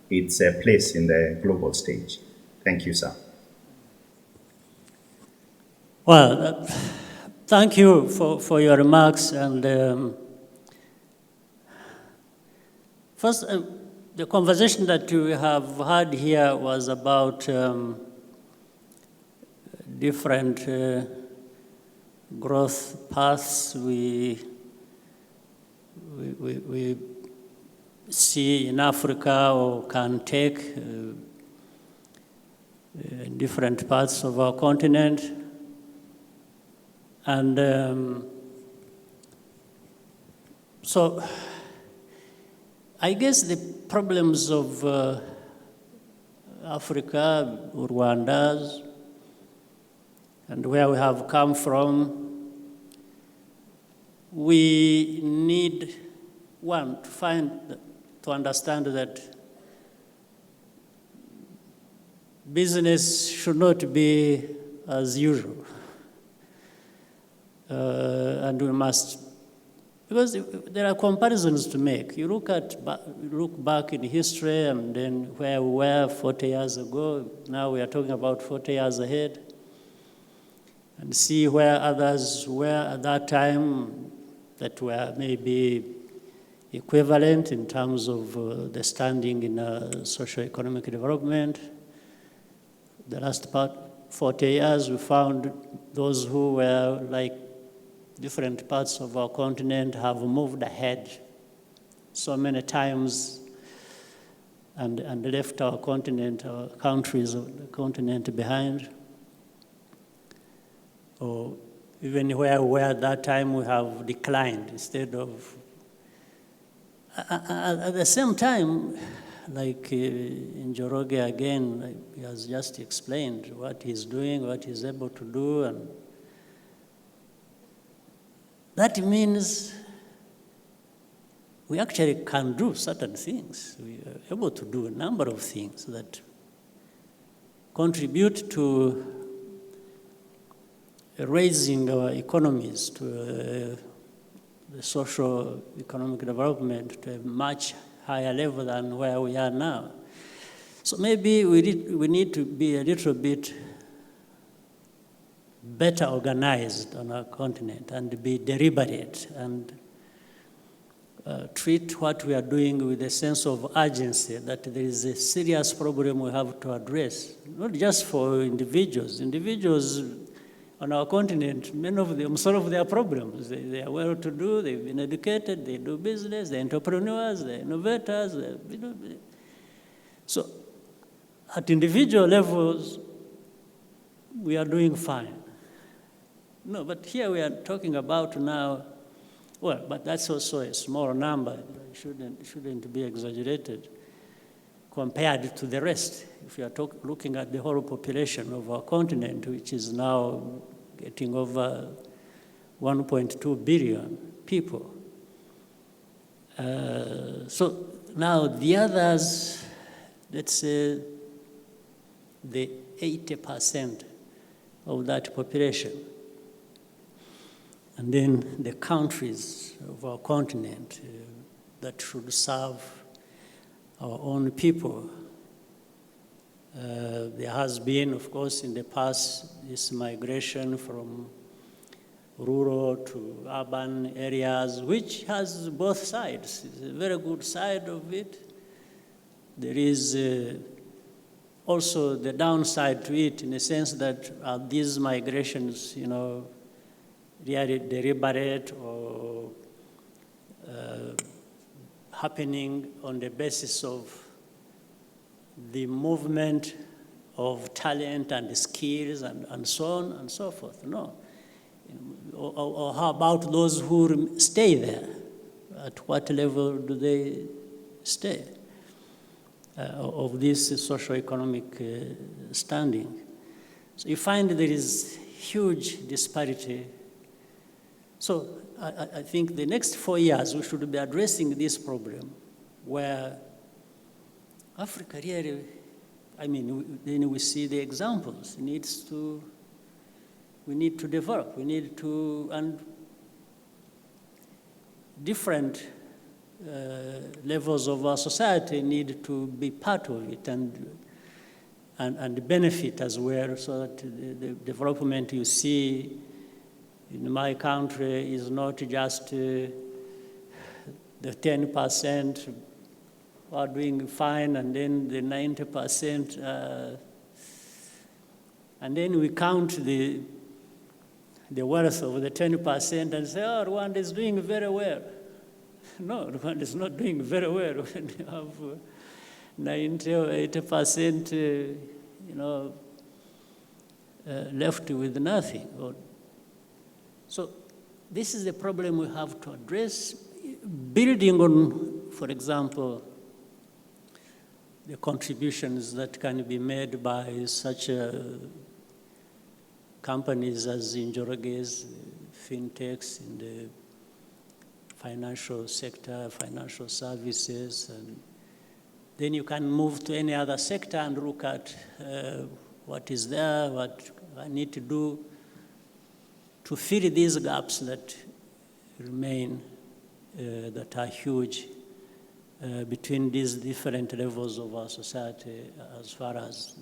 its place in the global stage? Thank you, sir. Well, thank you for your remarks. And first, the conversation that we have had here was about different growth paths we see in Africa or can take in different parts of our continent. And so I guess the problems of Africa, Rwanda, and where we have come from, we need, one, to understand that business should not be as usual. And we must, because there are comparisons to make. You look back in history, and then where we were 40 years ago, now we are talking about 40 years ahead, and see where others were at that time that were maybe equivalent in terms of the standing in socio-economic development. The last 40 years, we found those who were like different parts of our continent have moved ahead so many times and left our continent, our countries of the continent behind. Or even where we were at that time, we have declined instead of. At the same time, like Njoroge again, like he has just explained what he's doing, what he's able to do, and that means we actually can do certain things. We are able to do a number of things that contribute to raising our economies to the social economic development to a much higher level than where we are now. So maybe we need to be a little bit better organized on our continent and be deliberate and treat what we are doing with a sense of urgency, that there is a serious problem we have to address, not just for individuals. Individuals on our continent, many of them solve their problems. They are well-to-do, they've been educated, they do business, they're entrepreneurs, they're innovators. So at individual levels, we are doing fine. No, but here we are talking about now, well, but that's also a small number. It shouldn't be exaggerated compared to the rest. If you are looking at the whole population of our continent, which is now getting over 1.2 billion people. So now the others, let's say the 80% of that population, and then the countries of our continent that should serve our own people. There has been, of course, in the past, this migration from rural to urban areas, which has both sides. It's a very good side of it. There is also the downside to it, in the sense that these migrations, really deliberate or happening on the basis of the movement of talent and skills and so on and so forth. No. Or how about those who stay there? At what level do they stay of this socio-economic standing? So you find there is huge disparity. So I think the next 4 years we should be addressing this problem where Africa really, then we see the examples. We need to develop, and different levels of our society need to be part of it and benefit as well, so that the development you see in my country is not just the 10% are doing fine, and then the 90%, and then we count the wealth of the 10% and say, oh, Rwanda is doing very well. No, Rwanda is not doing very well when you have 90 or 80%, left with nothing. So this is the problem we have to address, building on, for example, the contributions that can be made by such companies as Njoroge's, fintechs in the financial sector, financial services, and then you can move to any other sector and look at what is there, what I need to do to fill these gaps that remain, that are huge between these different levels of our society as far as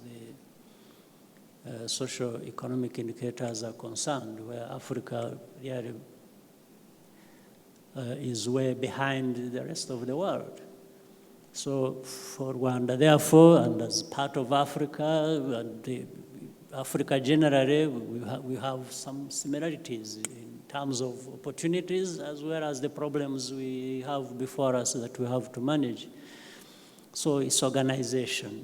the socio-economic indicators are concerned, where Africa really is way behind the rest of the world. So for Rwanda, therefore, and as part of Africa, and Africa generally, we have some similarities in terms of opportunities as well as the problems we have before us that we have to manage. So it's organization.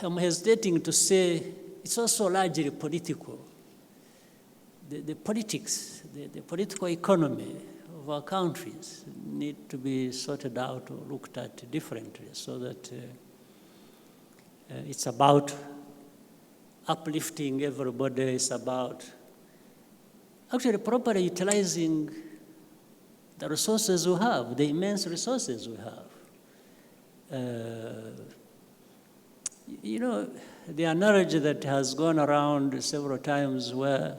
I'm hesitating to say it's also largely political. The politics, the political economy of our countries need to be sorted out or looked at differently so that it's about uplifting everybody. It's about actually properly utilizing the resources we have, the immense resources we have. You know, the analogy that has gone around several times where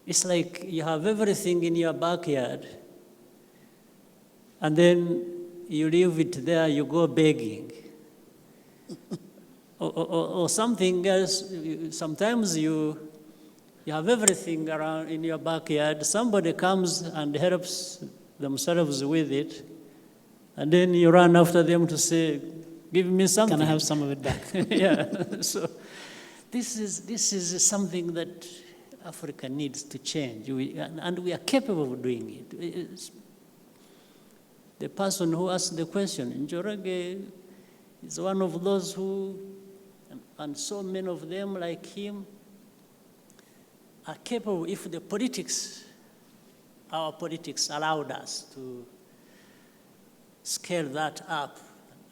it's like you have everything in your backyard and then you leave it there, you go begging. or something else. Sometimes you have everything around in your backyard. Somebody comes and helps themselves with it, and then you run after them to say, "Give me something. Can I have some of it back?" Yeah. So this is something that Africa needs to change, and we are capable of doing it. The person who asked the question, Njoroge, is one of those who, and so many of them like him, are capable if the politics, our politics allowed us to scale that up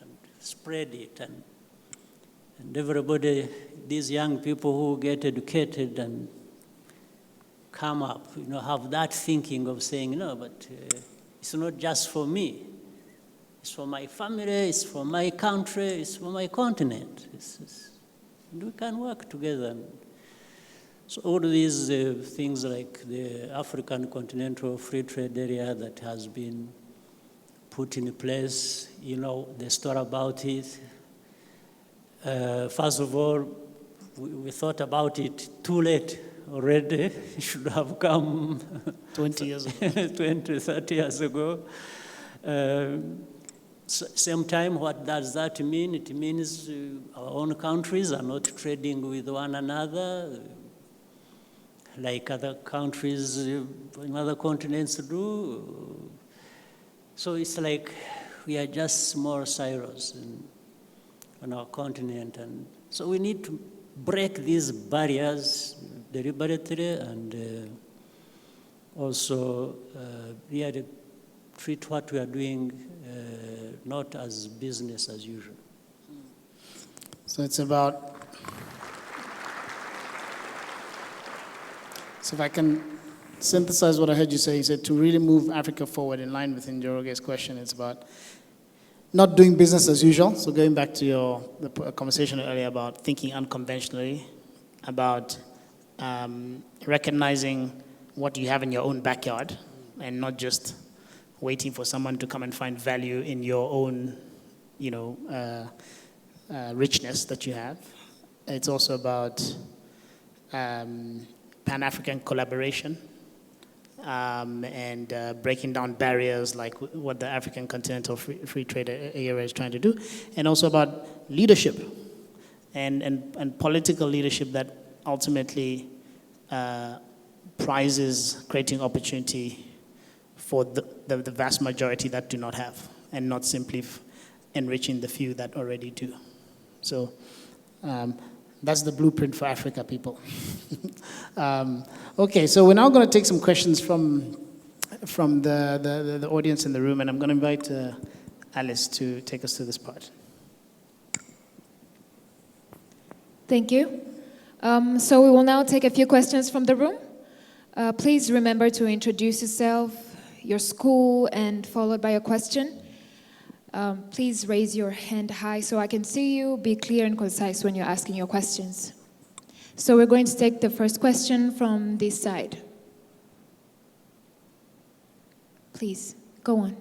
and spread it, and everybody, these young people who get educated and come up, have that thinking of saying, no, but it's not just for me. It's for my family, it's for my country, it's for my continent. And we can work together. So all these things like the African Continental Free Trade Area that has been put in place, the story about it. First of all, we thought about it too late already. It should have come 20 years ago. 20, 30 years ago. Same time, what does that mean? It means our own countries are not trading with one another like other countries in other continents do. So it's like we are just small silos on our continent. And so we need to break these barriers deliberately and also really treat what we are doing not as business as usual. So it's about, so if I can synthesize what I heard you say, you said to really move Africa forward in line with Njoroge's question, it's about not doing business as usual. So going back to the conversation earlier about thinking unconventionally, about recognizing what you have in your own backyard and not just waiting for someone to come and find value in your own, richness that you have. It's also about Pan-African collaboration and breaking down barriers like what the African Continental Free Trade Area is trying to do, and also about leadership and political leadership that ultimately prizes creating opportunity for the vast majority that do not have, and not simply enriching the few that already do. So that's the blueprint for Africa, people. Okay, so we're now going to take some questions from the audience in the room, and I'm going to invite Alice to take us through this part. Thank you. So we will now take a few questions from the room. Please remember to introduce yourself, your school, and followed by a question. Please raise your hand high so I can see you. Be clear and concise when you're asking your questions. So we're going to take the first question from this side. Please, go on.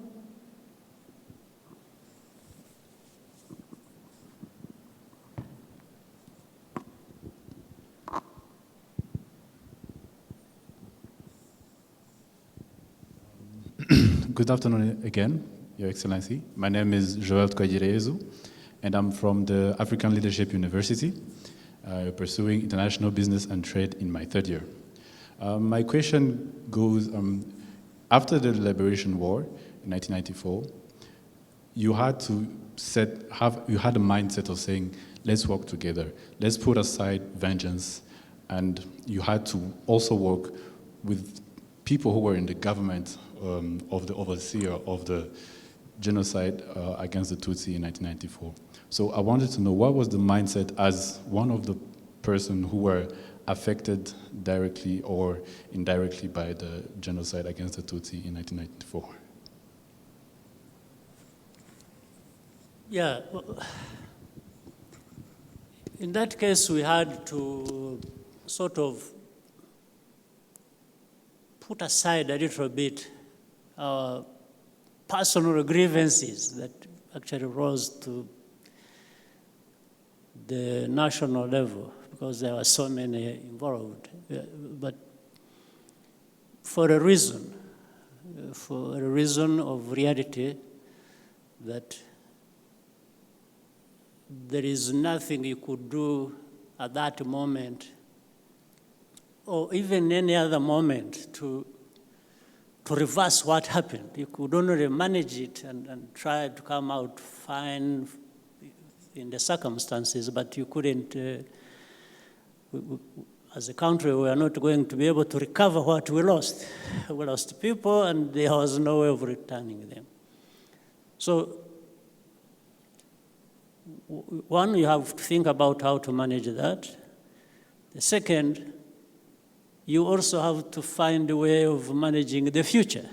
Good afternoon again, Your Excellency. My name is Joel Twagireyezu, and I'm from the African Leadership University. pursuing international business and trade in my third year. My question goes, after the Liberation War in 1994, you had a mindset of saying, let's work together, let's put aside vengeance, and you had to also work with people who were in the government of the overseer of the genocide against the Tutsi in 1994. So I wanted to know, what was the mindset as one of the person who were affected directly or indirectly by the genocide against the Tutsi in 1994? Yeah, well, in that case, we had to sort of put aside a little bit our personal grievances that actually rose to the national level because there were so many involved. But for a reason of reality, that there is nothing you could do at that moment or even any other moment to reverse what happened. You could only manage it and try to come out fine in the circumstances, but you couldn't, as a country, we are not going to be able to recover what we lost. We lost people, and there was no way of returning them. So, one, you have to think about how to manage that. The second, you also have to find a way of managing the future.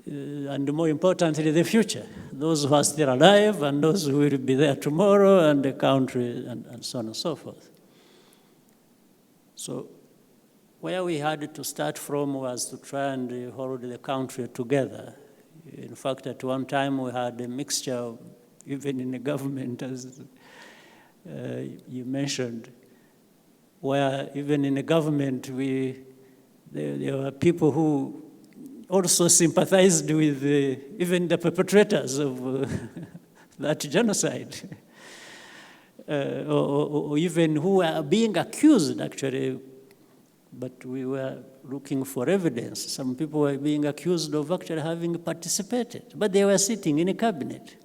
And more importantly, the future. Those who are still alive and those who will be there tomorrow and the country and so on and so forth. So where we had to start from was to try and hold the country together. In fact, at one time we had a mixture, even in the government, as you mentioned, where even in the government there were people who also sympathized with even the perpetrators of that genocide, or even who were being accused, actually, but we were looking for evidence. Some people were being accused of actually having participated, but they were sitting in a cabinet.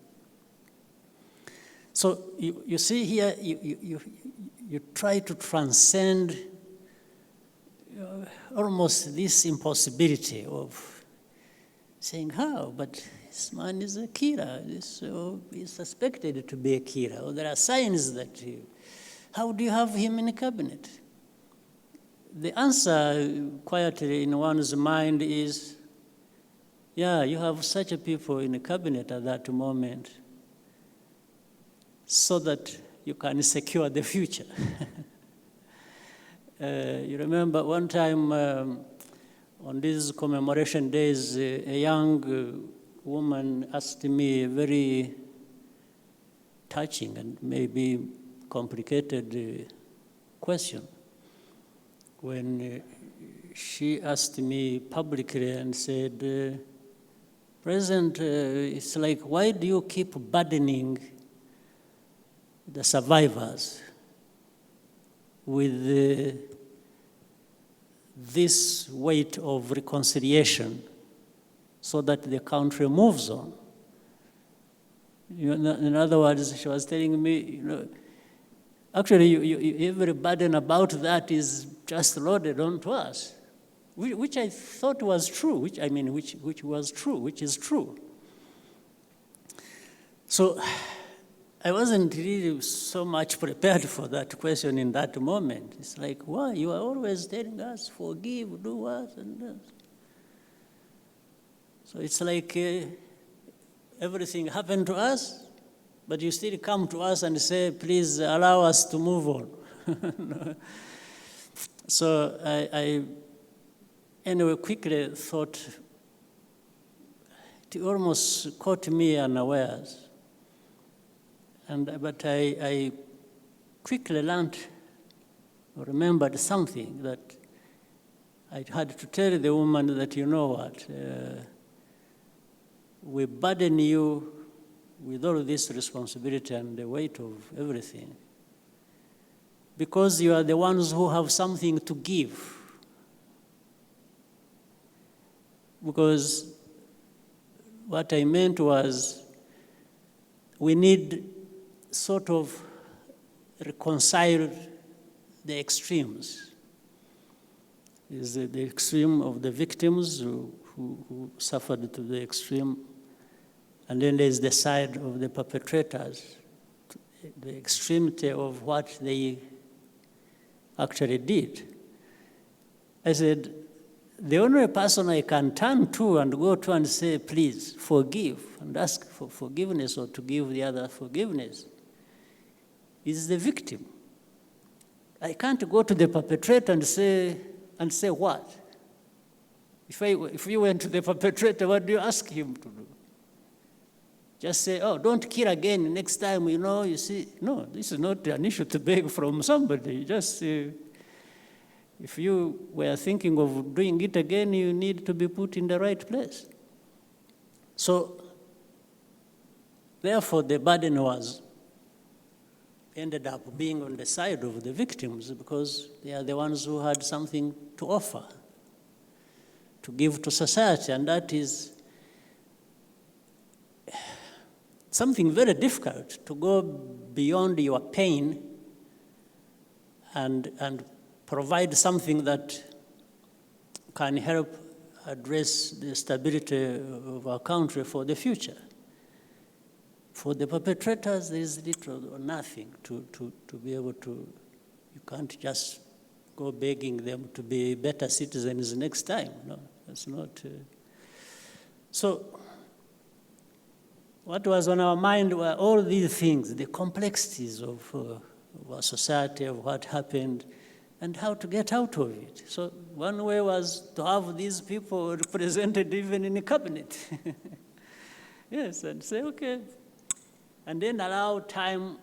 So you see here, you try to transcend almost this impossibility of saying, how? But this man is a killer. He's suspected to be a killer. Or there are signs that, how do you have him in a cabinet? The answer quietly in one's mind is, yeah, you have such a people in the cabinet at that moment so that you can secure the future. You remember one time on these commemoration days, a young woman asked me a very touching and maybe complicated question when she asked me publicly and said, President, it's like, why do you keep burdening the survivors with this weight of reconciliation so that the country moves on? In other words, she was telling me, actually, every burden about that is just loaded onto us, which I thought was true, which is true. So I wasn't really so much prepared for that question in that moment. It's like, why? You are always telling us, forgive, do what, and that. So it's like everything happened to us, but you still come to us and say, please allow us to move on. So I anyway quickly thought, it almost caught me unawares. But I quickly learned or remembered something that I had to tell the woman that, you know what, we burden you with all this responsibility and the weight of everything. because you are the ones who have something to give. Because what I meant was we need sort of reconcile the extremes. Is the extreme of the victims who suffered to the extreme, and then there's the side of the perpetrators, the extremity of what they actually did. I said, the only person I can turn to and go to and say, please, forgive, and ask for forgiveness or to give the other forgiveness, is the victim. I can't go to the perpetrator and say what? If you went to the perpetrator, what do you ask him to do? Just say, oh, don't kill again next time, you see. No, this is not an issue to beg from somebody. Just if you were thinking of doing it again, you need to be put in the right place. So, therefore, the burden ended up being on the side of the victims because they are the ones who had something to offer, to give to society, and that is something very difficult, to go beyond your pain and provide something that can help address the stability of our country for the future. For the perpetrators, there is little or nothing to be able to, you can't just go begging them to be better citizens next time. No, that's not. So, what was on our mind were all these things, the complexities of our society, of what happened, and how to get out of it. So one way was to have these people represented even in the cabinet. Yes, and say, okay. And then allow time,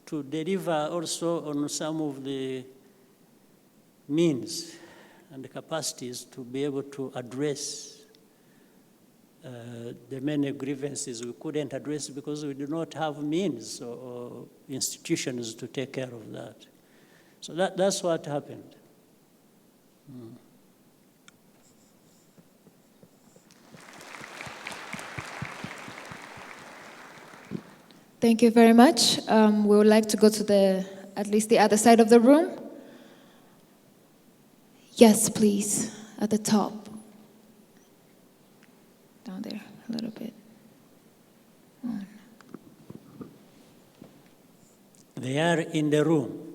to deliver also on some of the means and the capacities to be able to address the many grievances we couldn't address because we do not have means or institutions to take care of that. So that's what happened. Thank you very much. We would like to go to at least the other side of the room. Yes, please, at the top. Down there, a little bit. They are in the room.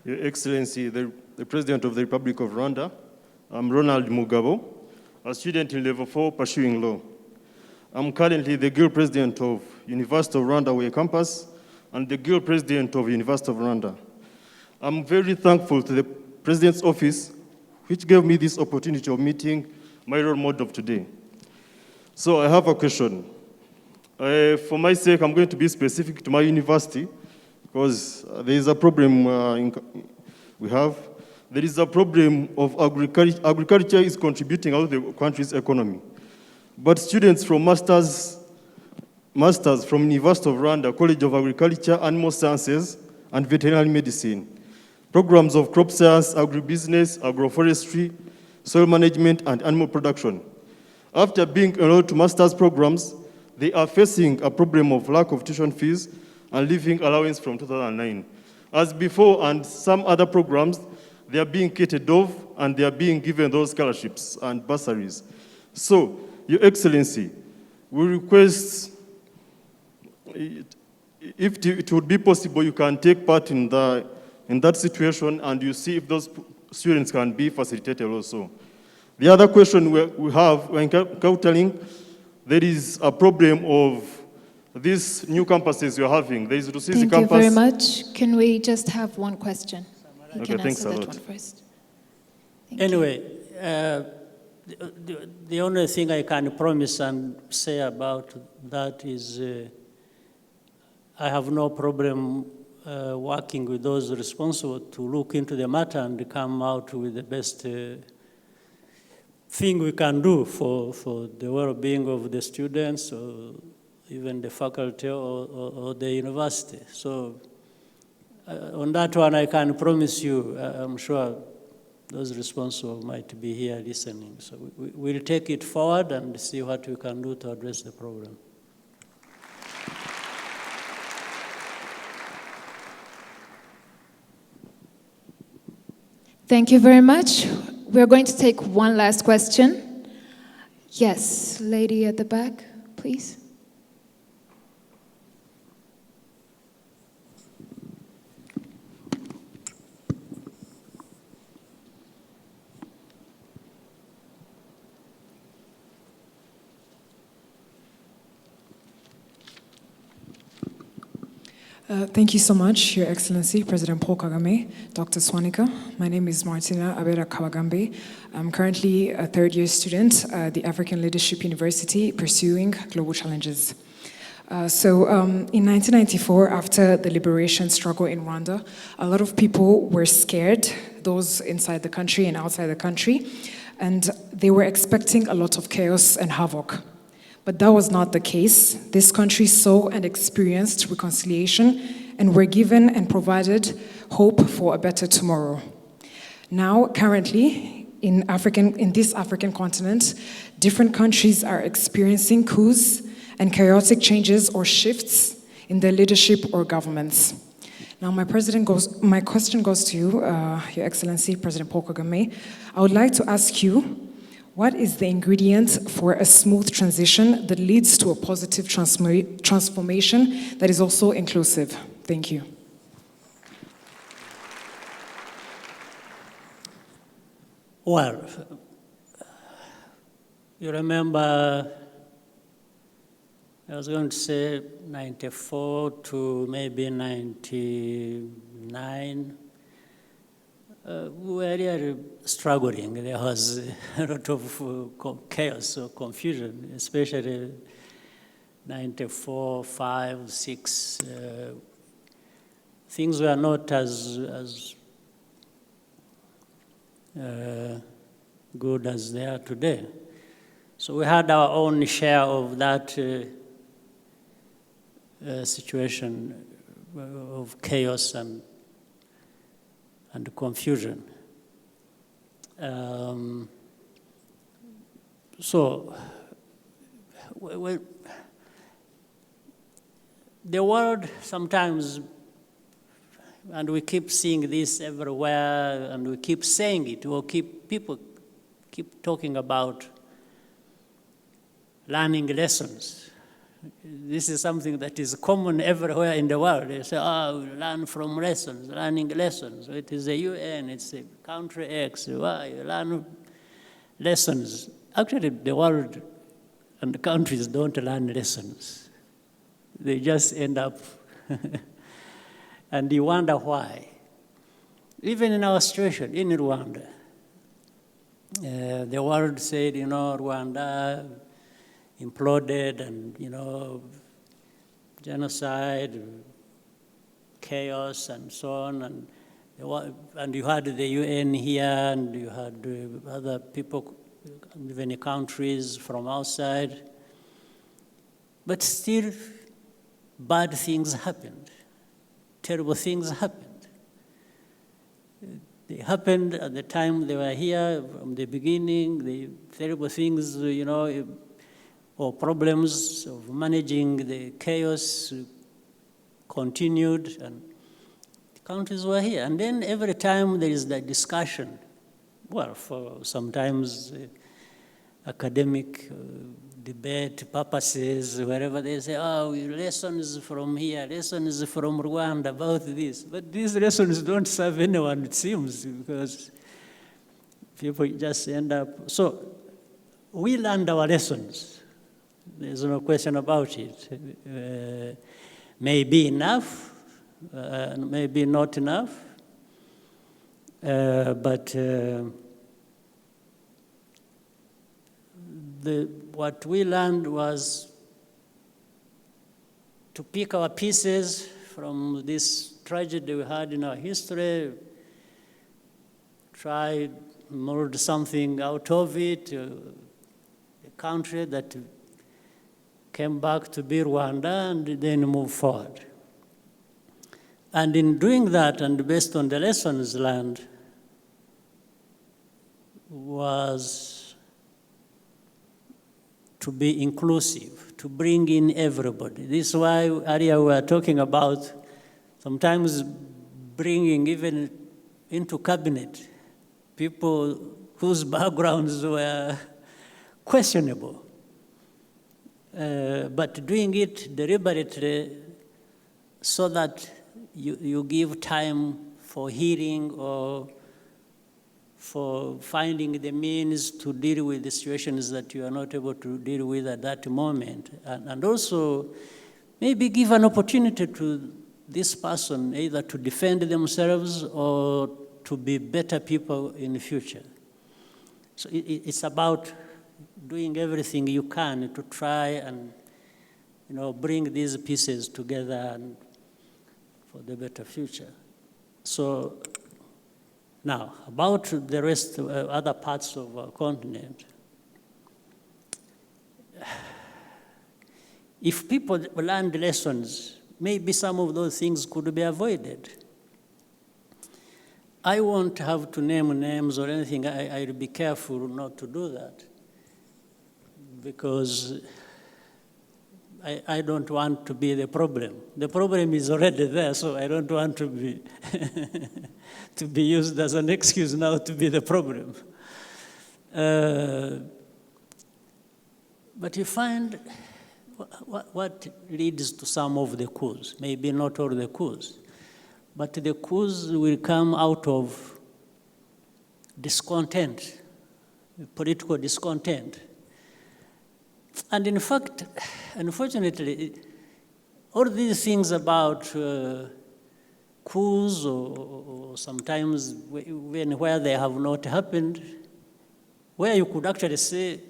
Your Excellency, the President of the Republic of Rwanda, I'm Ronald Mugabo, a student in Level 4 pursuing law. I'm currently the Guild President of University of Rwanda Way Campus and the Guild President of University of Rwanda. I'm very thankful to the President's office, which gave me this opportunity of meeting my role model of today. So I have a question. For my sake, I'm going to be specific to my university because there is a problem we have. There is a problem of agriculture is contributing out of the country's economy. But students from masters from University of Rwanda, College of Agriculture, Animal Sciences, and Veterinary Medicine, programs of crop science, agribusiness, agroforestry, soil management, and animal production. After being enrolled to master's programs, they are facing a problem of lack of tuition fees and living allowance from 2009. As before, and some other programs, they are being catered off and they are being given those scholarships and bursaries. So, Your Excellency, we request, if it would be possible, you can take part in that situation and you see if those students can be facilitated also. The other question we have, when encountering, there is a problem of these new campuses you're having. There is Rusizi campus. Thank you very much. Can we just have one question? You Okay, can thanks answer a that lot. one first. Thank you. Anyway, the only thing I can promise and say about that is I have no problem working with those responsible to look into the matter and come out with the best thing we can do for the well-being of the students or even the faculty or the university. So on that one, I can promise you, I'm sure those responsible might be here listening. So we'll take it forward and see what we can do to address the problem. Thank you very much. We're going to take one last question. Yes, lady at the back, please. Thank you so much, Your Excellency, President Paul Kagame, Dr. Swaniker. My name is Martina Abera Kawagambe. I'm currently a third-year student at the African Leadership University pursuing global challenges. In 1994, after the liberation struggle in Rwanda, a lot of people were scared, those inside the country and outside the country, and they were expecting a lot of chaos and havoc. But that was not the case. This country saw and experienced reconciliation and were given and provided hope for a better tomorrow. Now, currently, in this African continent, different countries are experiencing coups and chaotic changes or shifts in their leadership or governments. Now, my question goes to you, Your Excellency, President Paul Kagame. I would like to ask you, what is the ingredient for a smooth transition that leads to a positive transformation that is also inclusive? Thank you. Well, you remember, I was going to say 94 to maybe 99. We were really struggling. There was a lot of chaos or confusion, especially 94, 5, 6. Things were not as good as they are today. So we had our own share of that situation of chaos and confusion. The world sometimes, and we keep seeing this everywhere, and we keep saying it, or people keep talking about learning lessons. This is something that is common everywhere in the world. They say, we learn from lessons, learning lessons. It is the UN, it's the country X, you learn lessons. Actually, the world and the countries don't learn lessons. They just end up, and you wonder why. Even in our situation, in Rwanda, the world said, Rwanda imploded and, genocide, chaos, and so on. And you had the UN here, and you had other people, even countries from outside. But still, bad things happened. Terrible things happened. They happened at the time they were here, from the beginning, the terrible things, or problems of managing the chaos continued, and the countries were here. And then every time there is that discussion, for sometimes academic debate purposes, wherever they say, lessons from here, lessons from Rwanda about this. But these lessons don't serve anyone, it seems, because people just end up. So we learned our lessons. There's no question about it. Maybe enough, maybe not enough, but what we learned was to pick our pieces from this tragedy we had in our history, try mold something out of it, a country that came back to be Rwanda and then move forward. And in doing that, and based on the lessons learned, was to be inclusive, to bring in everybody. This is why earlier we were talking about sometimes bringing even into cabinet people whose backgrounds were questionable. But doing it deliberately so that you give time for hearing or for finding the means to deal with the situations that you are not able to deal with at that moment. And also maybe give an opportunity to this person either to defend themselves or to be better people in the future. So it's about doing everything you can to try and bring these pieces together and for the better future. So now, about the rest of other parts of our continent, if people learned lessons, maybe some of those things could be avoided. I won't have to name names or anything. I'll be careful not to do that because I don't want to be the problem. The problem is already there, so I don't want to be to be used as an excuse now to be the problem. But you find what leads to some of the coups, maybe not all the coups, but the coups will come out of discontent, political discontent. And in fact, unfortunately, all these things about coups or sometimes where they have not happened, where you could actually say,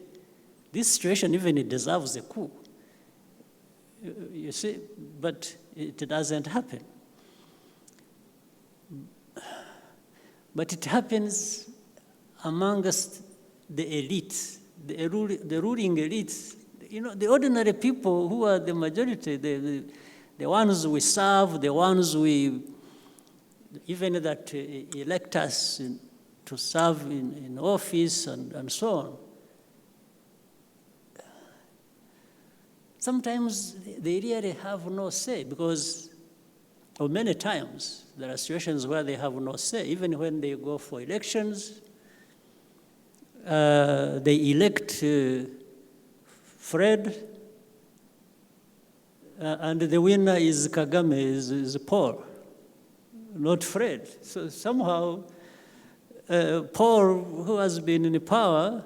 this situation even it deserves a coup. You see, but it doesn't happen. But it happens amongst the elites, the ruling elites. The ordinary people who are the majority, the ones we serve, the ones even that elect us to serve in office and so on. Sometimes they really have no say because, or many times, there are situations where they have no say. Even when they go for elections, they elect Fred, and the winner is Kagame, is Paul, not Fred. So somehow, Paul, who has been in power,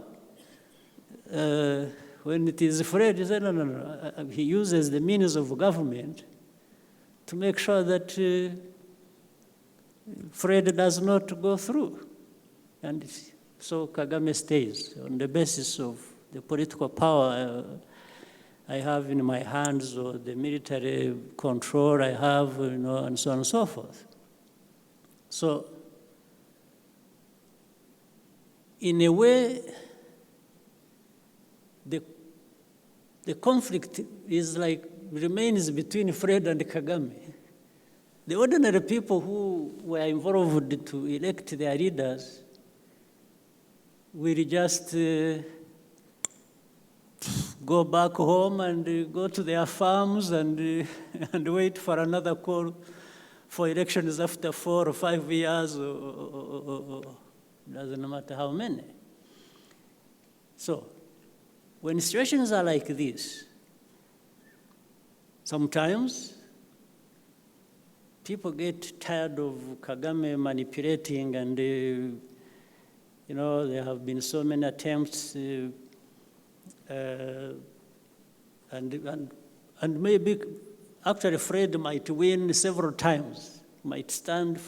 when it is Fred, he said, no. He uses the means of government to make sure that Fred does not go through. And so Kagame stays on the basis of the political power I have in my hands or the military control I have, and so on and so forth. So, in a way, the conflict is remains between Fred and Kagame. The ordinary people who were involved to elect their leaders will just go back home and go to their farms and wait for another call for elections after 4 or 5 years or doesn't matter how many. So, when situations are like this, sometimes people get tired of Kagame manipulating and, there have been so many attempts and maybe actually Fred might win several times, might stand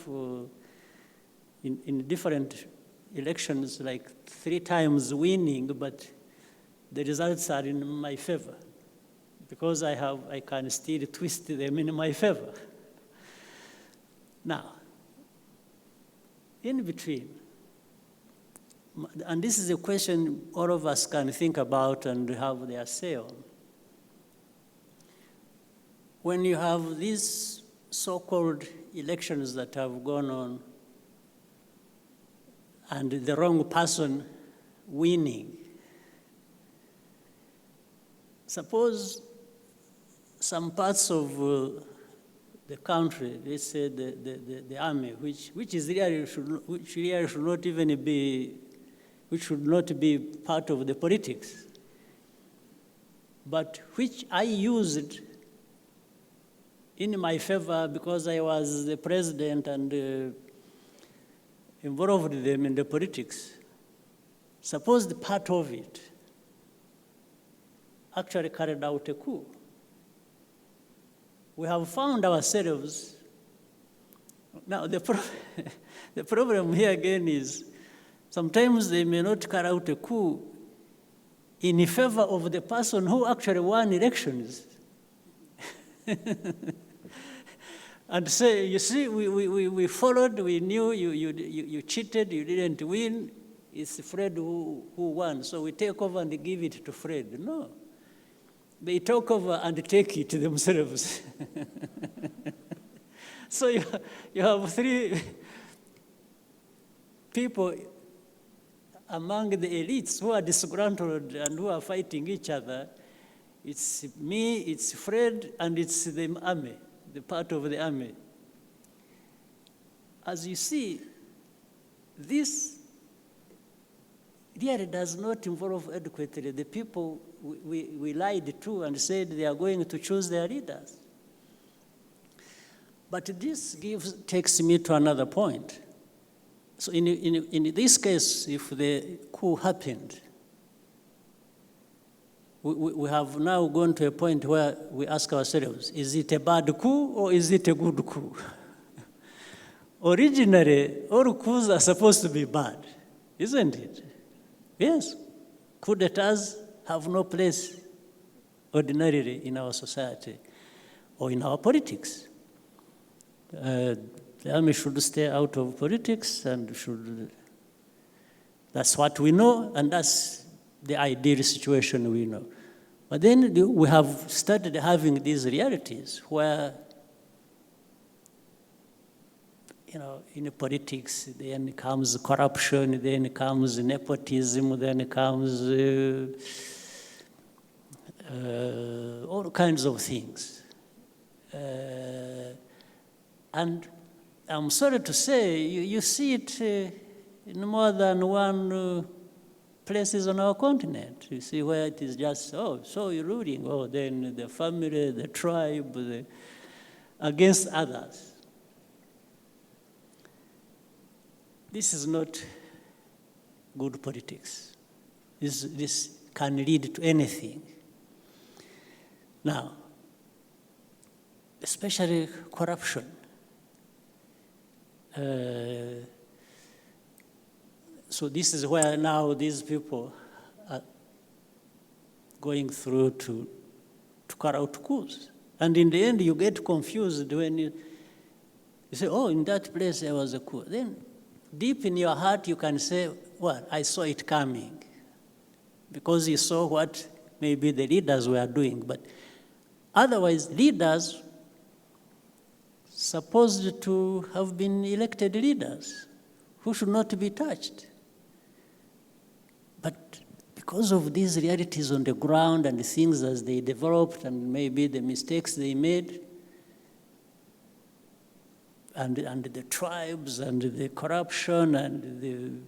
in different elections 3 times winning, but the results are in my favor because I can still twist them in my favor. Now, in between, and this is a question all of us can think about and have their say on. When you have these so-called elections that have gone on and the wrong person winning, suppose some parts of the country, let's say the army, which really should not even be, which should not be part of the politics, but which I used in my favor because I was the president and involved them in the politics. Suppose the part of it actually carried out a coup. We have found ourselves, now the problem here again is sometimes they may not carry out a coup in favor of the person who actually won elections. And say, you see, we followed, we knew you cheated, you didn't win, it's Fred who won, so we take over and give it to Fred. No. They take over and take it themselves. So you have three people among the elites who are disgruntled and who are fighting each other. It's me, it's Fred, and it's the army, the part of the army. As you see, this really does not involve adequately the people we lied to and said they are going to choose their leaders. But this takes me to another point. So in this case, if the coup happened, we have now gone to a point where we ask ourselves, is it a bad coup or is it a good coup? Originally, all coups are supposed to be bad, isn't it? Yes, coup d'etats have no place ordinarily in our society or in our politics. The army should stay out of politics and that's what we know, and that's the ideal situation we know. But then we have started having these realities where, in politics, then comes corruption, then comes nepotism, then comes all kinds of things. And I'm sorry to say, you see it in more than one places on our continent. You see where it is just, so you're ruling, then the family, the tribe, against others. This is not good politics. This can lead to anything. Now, especially corruption. So this is where now these people are going through to carry out coups. And in the end, you get confused when you say, in that place there was a coup. Then deep in your heart, you can say, well, I saw it coming. Because you saw what maybe the leaders were doing. But otherwise, leaders supposed to have been elected leaders who should not be touched. But because of these realities on the ground and the things as they developed and maybe the mistakes they made, and the tribes and the corruption and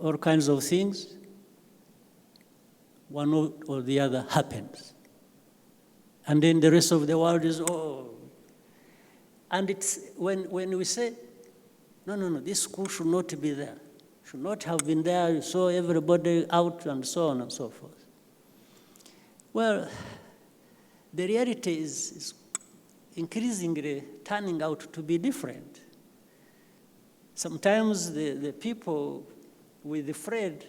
all kinds of things, one or the other happens. And then the rest of the world is, And it's when we say, no, this coup should not be there, should not have been there, so everybody out and so on and so forth. Well, the reality is increasingly turning out to be different. Sometimes the people with the Fred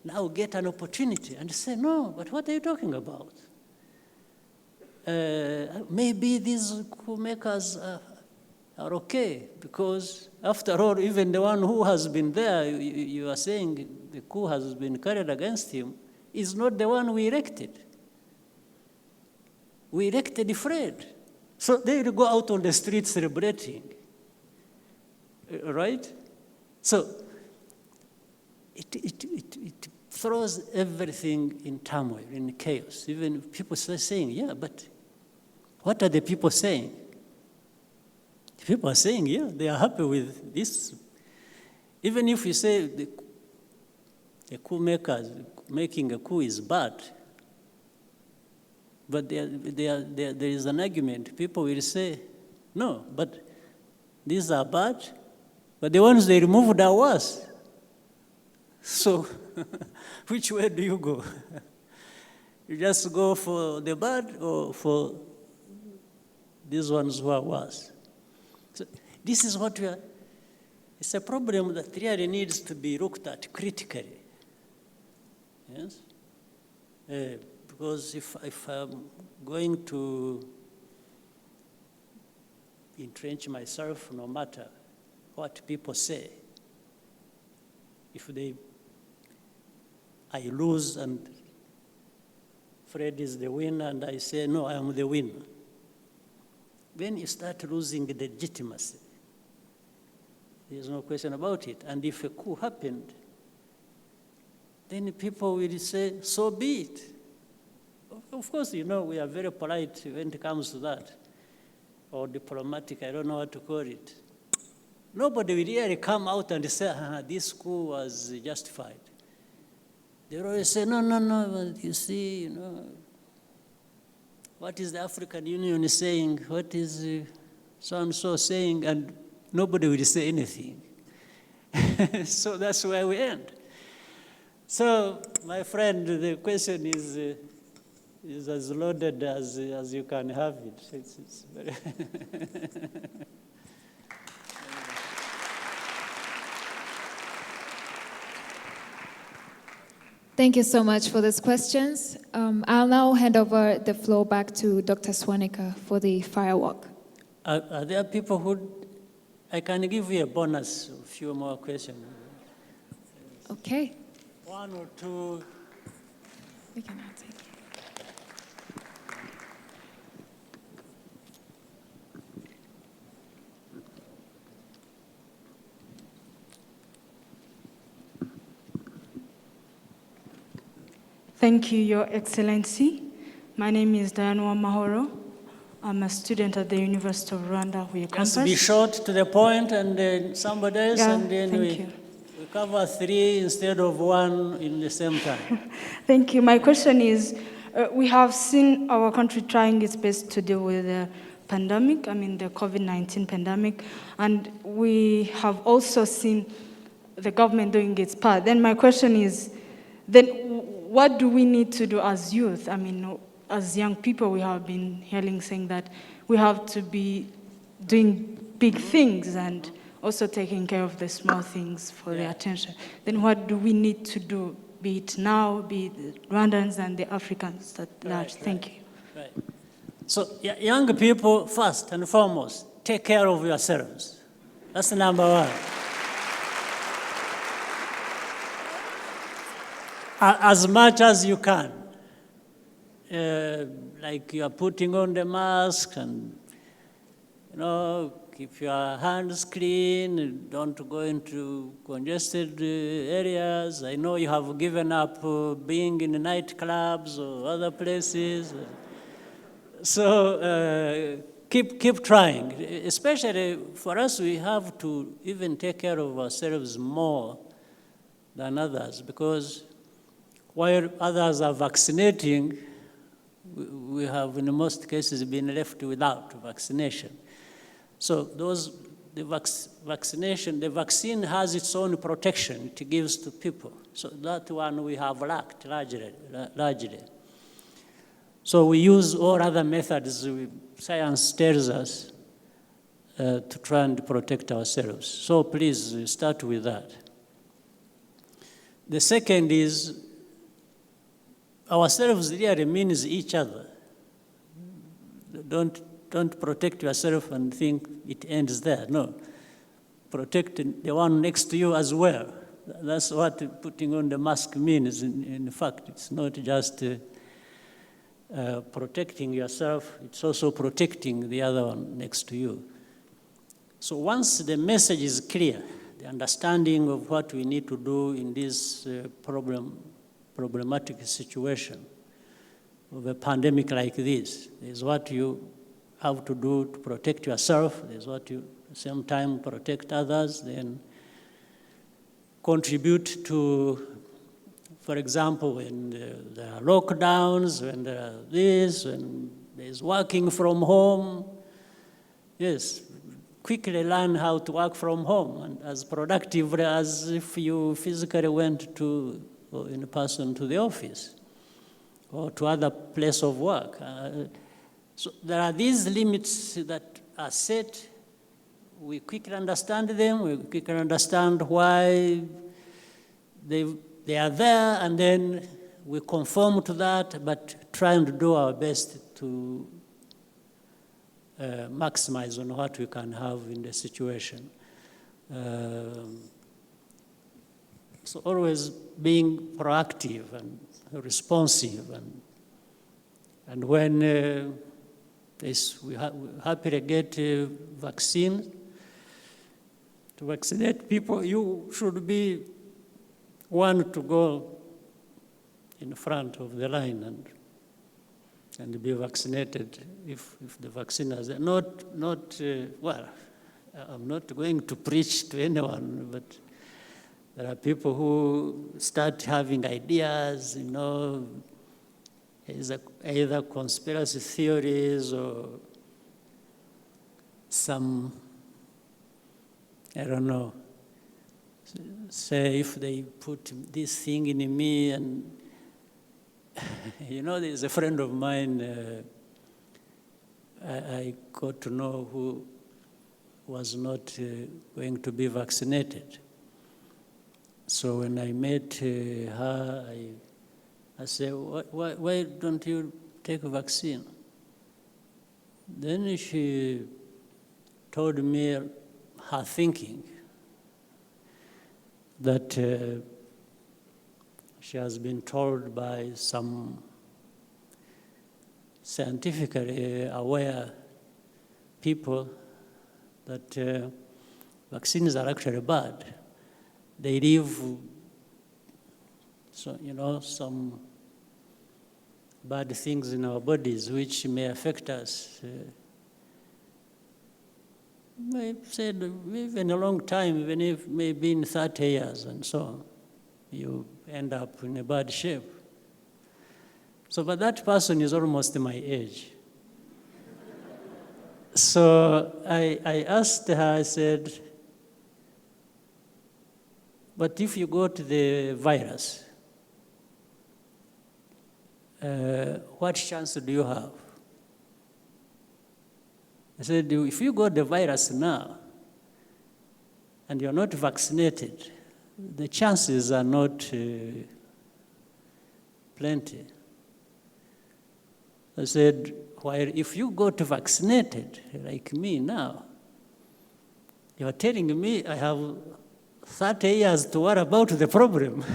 now get an opportunity and say, no, but what are you talking about? Maybe these coup makers are okay, because after all, even the one who has been there, you are saying the coup has been carried against him, is not the one we elected. We elected Fred. So they will go out on the street celebrating, right? So it throws everything in turmoil, in chaos. Even people start saying, yeah, but what are the people saying? People are saying, yeah, they are happy with this. Even if you say the coup makers making a coup is bad, but there is an argument. People will say, no, but these are bad, but the ones they removed are worse. So which way do you go? You just go for the bad or for these ones who are worse? So this is what it's a problem that really needs to be looked at critically. Yes? Because if I'm going to entrench myself, no matter what people say, if I lose and Fred is the winner and I say, no, I am the winner, then you start losing the legitimacy. There's no question about it. And if a coup happened, then people will say, so be it. Of course, you know, we are very polite when it comes to that, or diplomatic, I don't know what to call it. Nobody will really come out and say, this coup was justified. They always say, no, you see, you know, what is the African Union saying? What is so-and-so saying? And nobody will say anything. So that's where we end. So, my friend, the question is as loaded as you can have it. It's very Thank you so much for these questions. I'll now hand over the floor back to Dr. Swaniker for the firework. Are there people who, I can give you a bonus, a few more questions. Okay. One or two. We can now take it. Thank you, Your Excellency. My name is Dianwa Mahoro. I'm a student at the University of Rwanda, Huye campus. Just be short to the point, and then somebody else, and then we cover 3 instead of 1 in the same time. Thank you. My question is, we have seen our country trying its best to deal with the pandemic, the COVID-19 pandemic, and we have also seen the government doing its part. Then my question is, then what do we need to do as youth? As young people, we have been hearing saying that we have to be doing big things and also taking care of the small things for the attention. Then what do we need to do, be it now, be it the Rwandans and the Africans at large? Thank you. Right. So young people, first and foremost, take care of yourselves. That's number 1. As much as you can. Like you are putting on the mask and, keep your hands clean, don't go into congested areas. I know you have given up being in nightclubs or other places. So keep trying. Especially for us, we have to even take care of ourselves more than others, because while others are vaccinating, we have in most cases been left without vaccination. So the vaccine has its own protection it gives to people. So that one we have lacked largely. So we use all other methods science tells us to try and protect ourselves. So please start with that. The second is, ourselves really means each other. Don't don't protect yourself and think it ends there. No. Protect the one next to you as well. That's what putting on the mask means. In fact, it's not just protecting yourself, it's also protecting the other one next to you. So once the message is clear, the understanding of what we need to do in this problematic situation of a pandemic like this, is what you have to do to protect yourself, is what you at the same time protect others, then contribute to, for example, when there are lockdowns, when there are this, when there's working from home, yes, quickly learn how to work from home and as productively as if you physically went to, or in person to the office or to other place of work. So there are these limits that are set. We quickly understand them. We quickly understand why they are there, and then we conform to that, but trying to do our best to maximize on what we can have in the situation. So always being proactive and responsive, and when we happily get a vaccine, to vaccinate people, you should be one to go in front of the line and be vaccinated if the vaccine has well, I'm not going to preach to anyone, but there are people who start having ideas, either conspiracy theories or some, I don't know, say if they put this thing in me, and there's a friend of mine I got to know who was not going to be vaccinated. So when I met her, I said, why don't you take a vaccine? Then she told me her thinking, that she has been told by some scientifically aware people that vaccines are actually bad. They leave some bad things in our bodies which may affect us. I said, even a long time, even if maybe in 30 years and so on, you end up in a bad shape. So, but that person is almost my age. So I asked her, I said, but if you got the virus, what chance do you have? I said, if you got the virus now and you're not vaccinated, the chances are not plenty. I said, while if you got vaccinated, like me now, you're telling me I have 30 years to worry about the problem.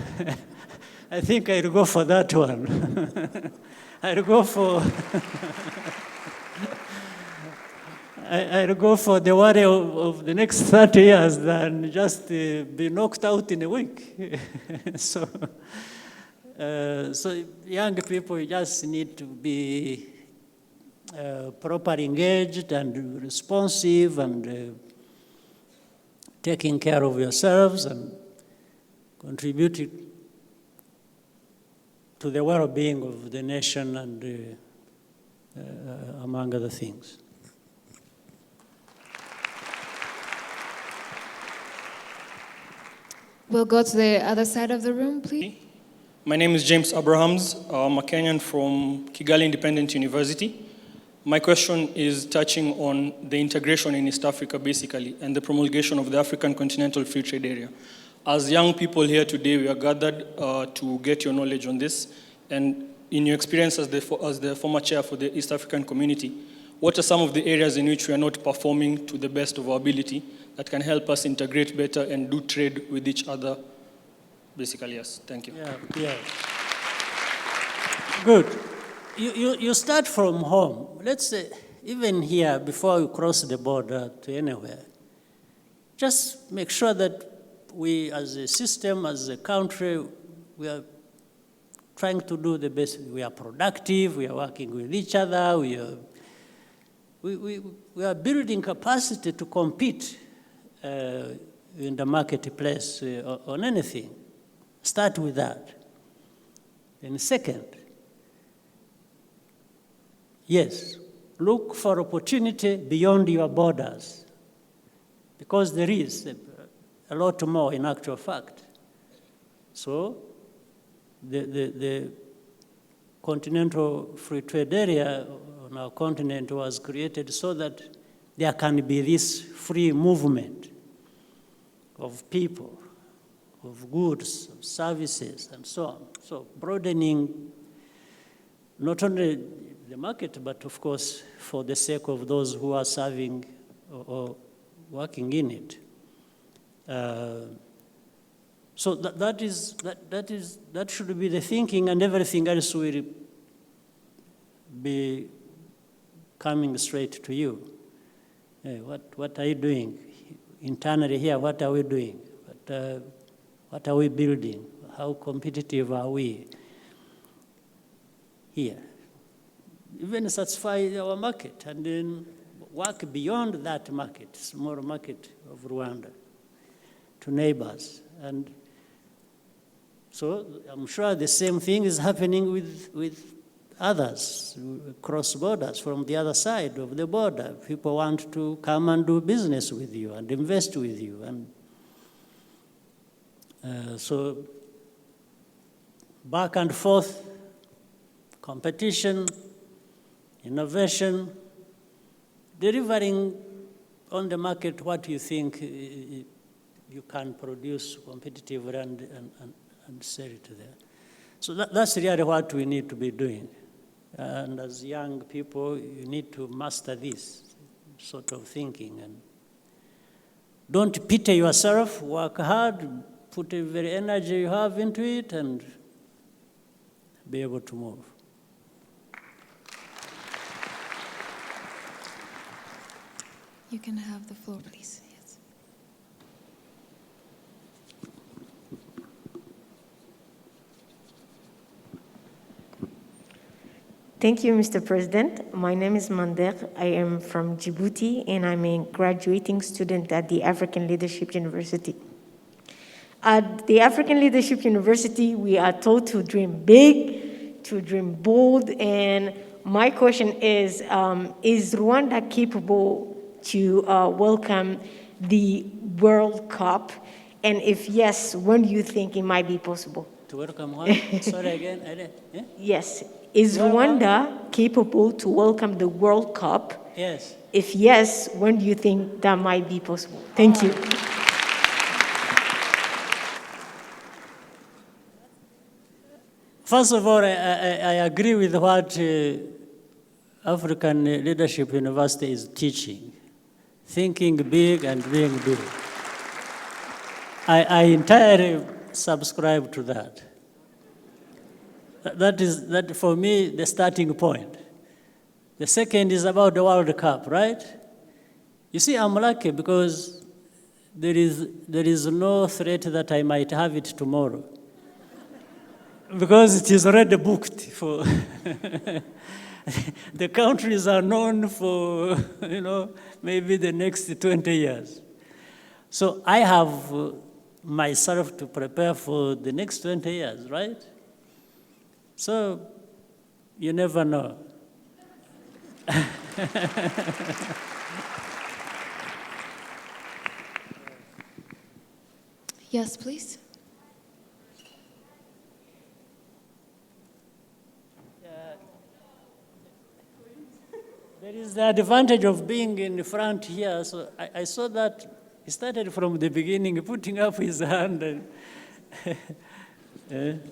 I think I'll go for that one. I'll go for... I'll go for the worry of the next 30 years than just be knocked out in a week. So young people just need to be properly engaged and responsive and taking care of yourselves and contributing to the well-being of the nation and among other things. We'll go to the other side of the room, please. My name is James Abrahams. I'm a Kenyan from Kigali Independent University. My question is touching on the integration in East Africa, basically, and the promulgation of the African Continental Free Trade Area. As young people here today, we are gathered to get your knowledge on this. And in your experience as the former chair for the East African community, what are some of the areas in which we are not performing to the best of our ability that can help us integrate better and do trade with each other? Basically, yes. Thank you. Yeah. Good. You start from home. Let's say, even here, before you cross the border to anywhere, just make sure that we, as a system, as a country, we are trying to do the best. We are productive, we are working with each other, we are building capacity to compete in the marketplace on anything. Start with that. And second, yes, look for opportunity beyond your borders, because there is a lot more in actual fact. So the continental free trade area on our continent was created so that there can be this free movement of people, of goods, of services, and so on. So broadening not only the market, but of course for the sake of those who are serving or working in it. So that should be the thinking, and everything else will be coming straight to you. What are you doing internally here? What are we doing? What are we building? How competitive are we here? Even satisfy our market, and then work beyond that market, small market of Rwanda, to neighbors. And so I'm sure the same thing is happening with others, cross borders from the other side of the border. People want to come and do business with you and invest with you. And so back and forth, competition, innovation, delivering on the market what you think you can produce competitively and sell it there. So that's really what we need to be doing. And as young people, you need to master this sort of thinking. And don't pity yourself, work hard, put every energy you have into it, and be able to move. You can have the floor, please. Yes. Thank you, Mr. President. My name is Mander. I am from Djibouti, and I'm a graduating student at the African Leadership University. At the African Leadership University, we are taught to dream big, to dream bold, and my question is Rwanda capable to welcome the World Cup? And if yes, when do you think it might be possible? To welcome what? Sorry again. Yeah? Yes. Is Rwanda capable to welcome the World Cup? Yes. If yes, when do you think that might be possible? Thank you. First of all, I agree with what African Leadership University is teaching. Thinking big and being big. I entirely subscribe to that. That is, for me, the starting point. The second is about the World Cup, right? You see, I'm lucky because there is no threat that I might have it tomorrow. Because it is already booked for... The countries are known for, maybe the next 20 years. So I have myself to prepare for the next 20 years, right? So you never know. Yes, please. There is the advantage of being in the front here. So I saw that he started from the beginning, putting up his hand. And,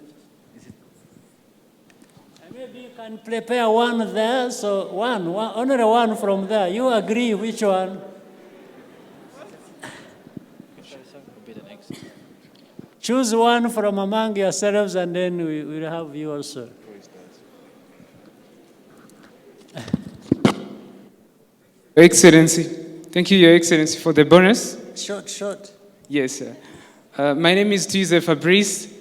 Maybe you can prepare one there, so only one from there. You agree which one? Choose one from among yourselves, and then we will have you also. Your Excellency, thank you, Your Excellency, for the bonus. Short. Yes, sir. My name is Tuesday Fabrice.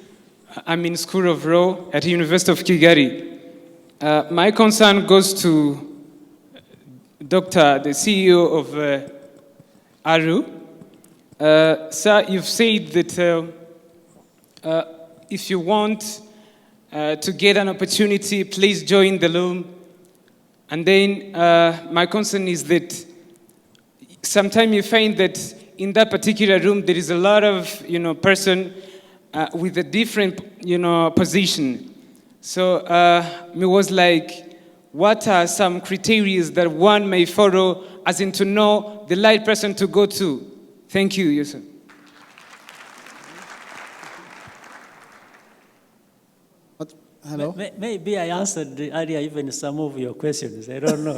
I'm in School of Law at the University of Kigali. My concern goes to Dr. the CEO of ARU. Sir, you've said that if you want to get an opportunity, please join the room. And then my concern is that sometimes you find that in that particular room there is a lot of person with a different position. So me was like, what are some criteria that one may follow as in to know the right person to go to? Thank you, yes, sir. Hello? Maybe I answered earlier even some of your questions. I don't know.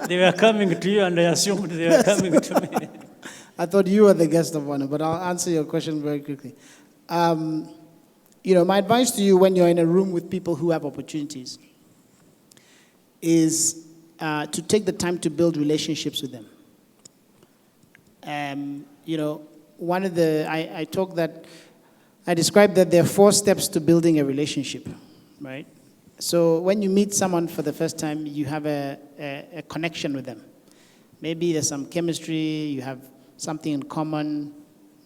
They were coming to you and I assumed they were coming to me. I thought you were the guest of honor, but I'll answer your question very quickly. My advice to you when you're in a room with people who have opportunities is to take the time to build relationships with them. I described that there are 4 steps to building a relationship, right? So when you meet someone for the first time, you have a connection with them. Maybe there's some chemistry, you have something in common,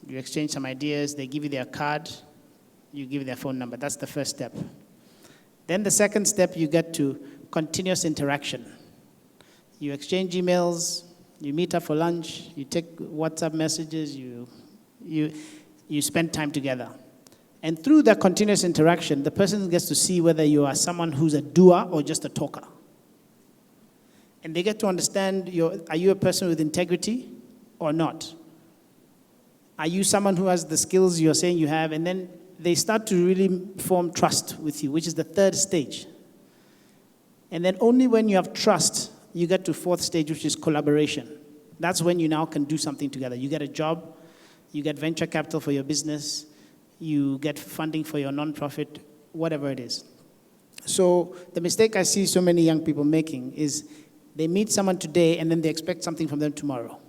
you exchange some ideas, they give you their card, you give their phone number. That's the first step. Then the second step, you get to continuous interaction. You exchange emails, you meet up for lunch, you take WhatsApp messages, you spend time together. And through that continuous interaction, the person gets to see whether you are someone who's a doer or just a talker. And they get to understand, are you a person with integrity or not? Are you someone who has the skills you're saying you have? And then they start to really form trust with you, which is the 3rd stage. And then only when you have trust, you get to 4th stage, which is collaboration. That's when you now can do something together. You get a job, you get venture capital for your business, you get funding for your nonprofit, whatever it is. So the mistake I see so many young people making is they meet someone today and then they expect something from them tomorrow.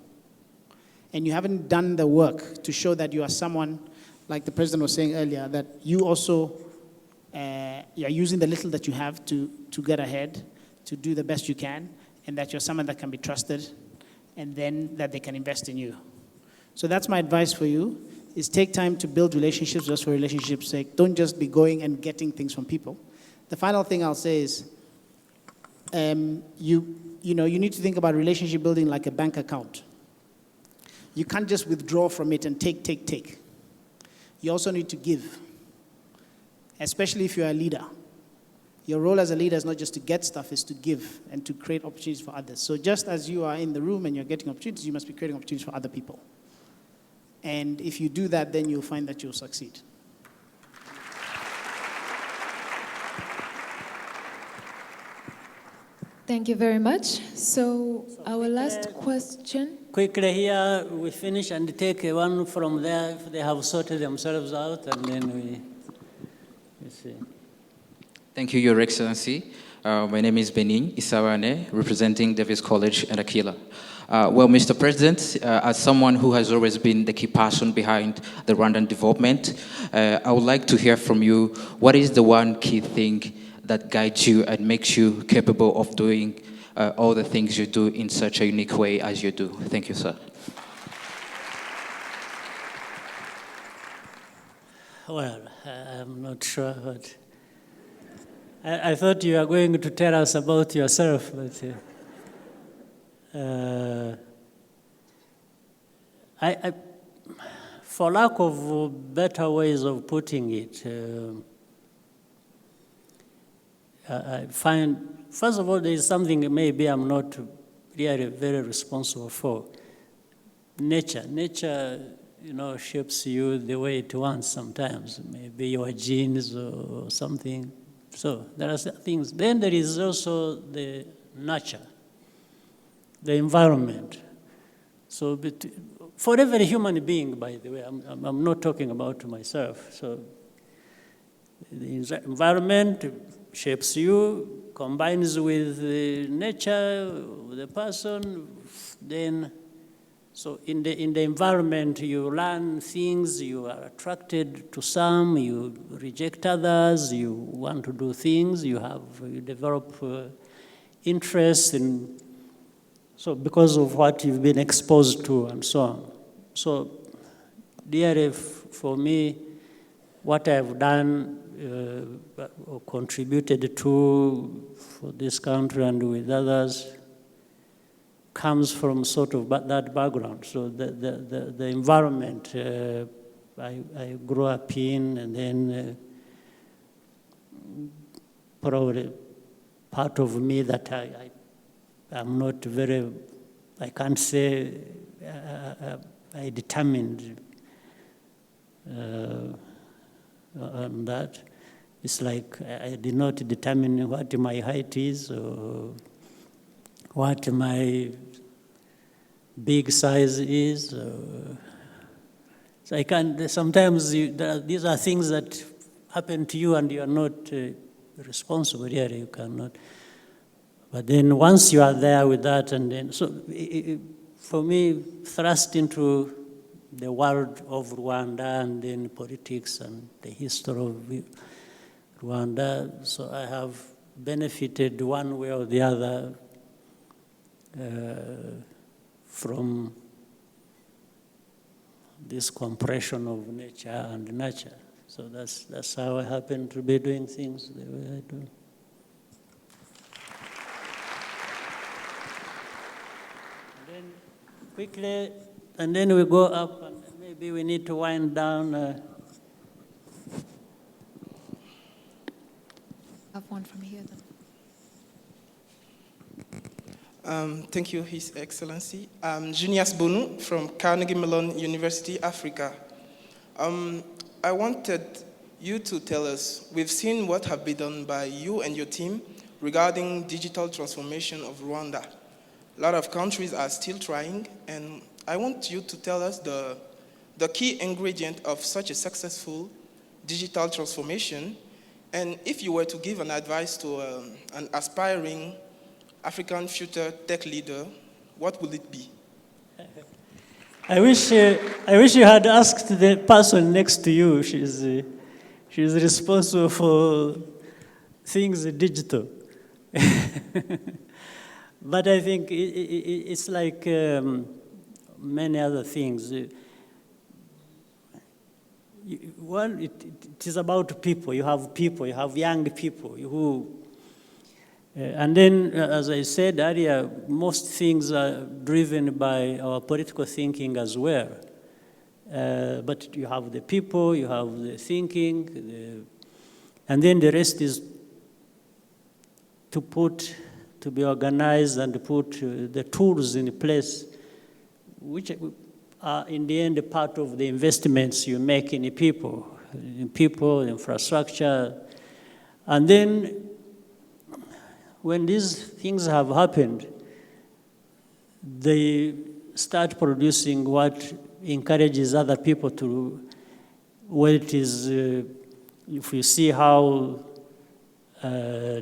And you haven't done the work to show that you are someone, like the president was saying earlier, that you also are using the little that you have to get ahead, to do the best you can, and that you're someone that can be trusted, and then that they can invest in you. So that's my advice for you, is take time to build relationships just for relationships' sake. Don't just be going and getting things from people. The final thing I'll say is, you need to think about relationship building like a bank account. You can't just withdraw from it and take. You also need to give, especially if you're a leader. Your role as a leader is not just to get stuff, it's to give and to create opportunities for others. So just as you are in the room and you're getting opportunities, you must be creating opportunities for other people. And if you do that, then you'll find that you'll succeed. Thank you very much. So our last question. Quickly here, we finish and take one from there if they have sorted themselves out, and then we see. Thank you, Your Excellency. My name is Benin Isawane, representing Davis College and Aquila. Well, Mr. President, as someone who has always been the key person behind the Rwandan development, I would like to hear from you, what is the one key thing that guides you and makes you capable of doing all the things you do in such a unique way as you do? Thank you, sir. Well, I'm not sure, but I thought you were going to tell us about yourself, but for lack of better ways of putting it, I find, first of all, there is something maybe I'm not really very responsible for. Nature, shapes you the way it wants sometimes. Maybe your genes or something. So there are things. Then there is also the nurture, the environment. So for every human being, by the way, I'm not talking about myself. So the environment shapes you, combines with nature, with the person, then, so in the environment you learn things, you are attracted to some, you reject others, you want to do things, you develop interest in, so because of what you've been exposed to and so on. So DRF, for me, what I've done or contributed to for this country and with others comes from sort of that background. So the environment I grew up in, and then probably part of me that I'm not very, I can't say I determined on that. It's like I did not determine what my height is or what my big size is. So I can't, sometimes these are things that happen to you and you are not responsible, really, you cannot. But then once you are there with that, and then, so for me, thrust into the world of Rwanda and then politics and the history of Rwanda, so I have benefited one way or the other from this compression of nature and nurture. So that's how I happen to be doing things the way I do. And then quickly, and then we go up, and maybe we need to wind down. I have one from here then. Thank you, His Excellency. Junius Bonu from Carnegie Mellon University, Africa. I wanted you to tell us, we've seen what have been done by you and your team regarding digital transformation of Rwanda. A lot of countries are still trying, and I want you to tell us the key ingredient of such a successful digital transformation, and if you were to give an advice to an aspiring African future tech leader, what will it be? I wish you had asked the person next to you. She's responsible for things digital. But I think it's like many other things. One, it is about people. You have young people who. And then, as I said earlier, most things are driven by our political thinking as well. But you have the people, you have the thinking, and then the rest is to be organized and to put the tools in place, which are in the end a part of the investments you make in people, infrastructure. And then, when these things have happened, they start producing what encourages other people to, well, it is, if you see how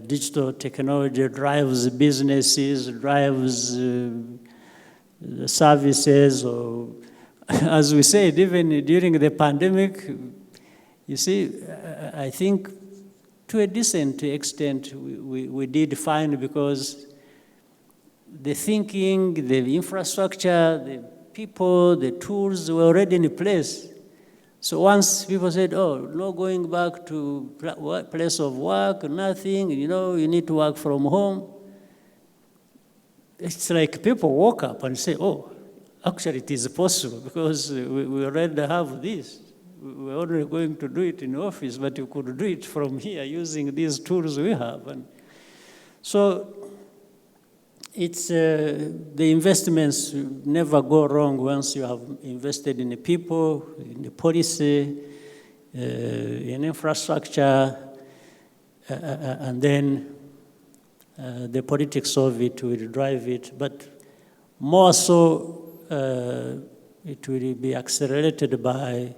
digital technology drives businesses, drives services, or as we said, even during the pandemic, you see, I think to a decent extent, we did fine because the thinking, the infrastructure, the people, the tools were already in place. So once people said, oh, no going back to place of work, nothing, you need to work from home. It's like people woke up and say, oh, actually it is possible because we already have this. We're only going to do it in office, but you could do it from here using these tools we have. And so it's the investments never go wrong once you have invested in the people, in the policy, in infrastructure. and then the politics of it will drive it, but more so it will be accelerated by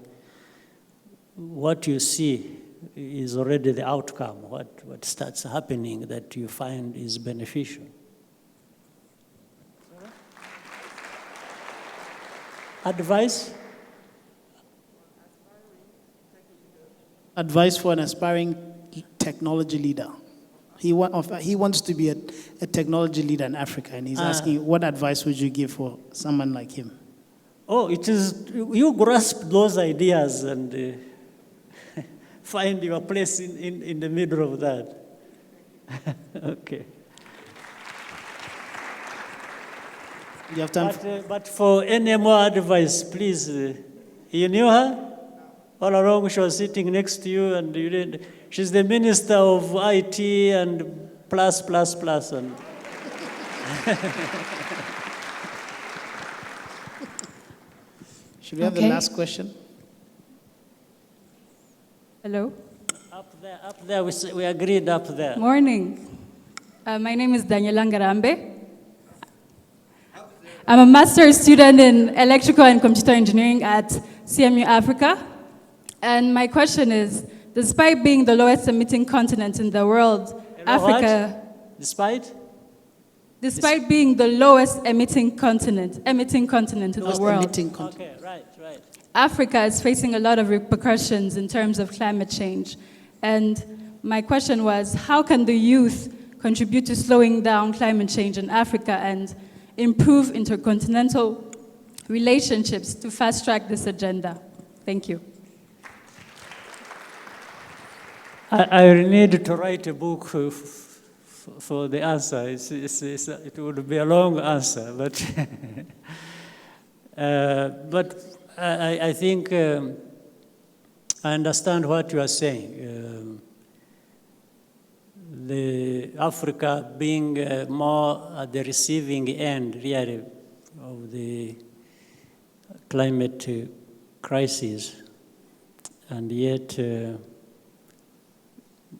what you see is already the outcome, what starts happening that you find is beneficial. Advice? Advice for an aspiring technology leader. He wants to be a technology leader in Africa, and he's asking, what advice would you give for someone like him? Oh, it is, you grasp those ideas and find your place in the middle of that. Okay. You have time but for any more advice, please, you knew her? All along she was sitting next to you, and you didn't. She's the minister of IT and plus. And should we have the last question? Hello? Up there, we agreed up there. Morning. My name is Daniela Ngarambe. I'm a master's student in electrical and computer engineering at CMU Africa. And my question is, despite being the lowest emitting continent in the world, Africa... What? Despite? Despite being the lowest emitting continent in the world. Okay, right. Africa is facing a lot of repercussions in terms of climate change. And my question was, how can the youth contribute to slowing down climate change in Africa and improve intercontinental relationships to fast-track this agenda? Thank you. I need to write a book for the answer. It would be a long answer, but I think I understand what you are saying. The Africa being more at the receiving end, really, of the climate crisis, and yet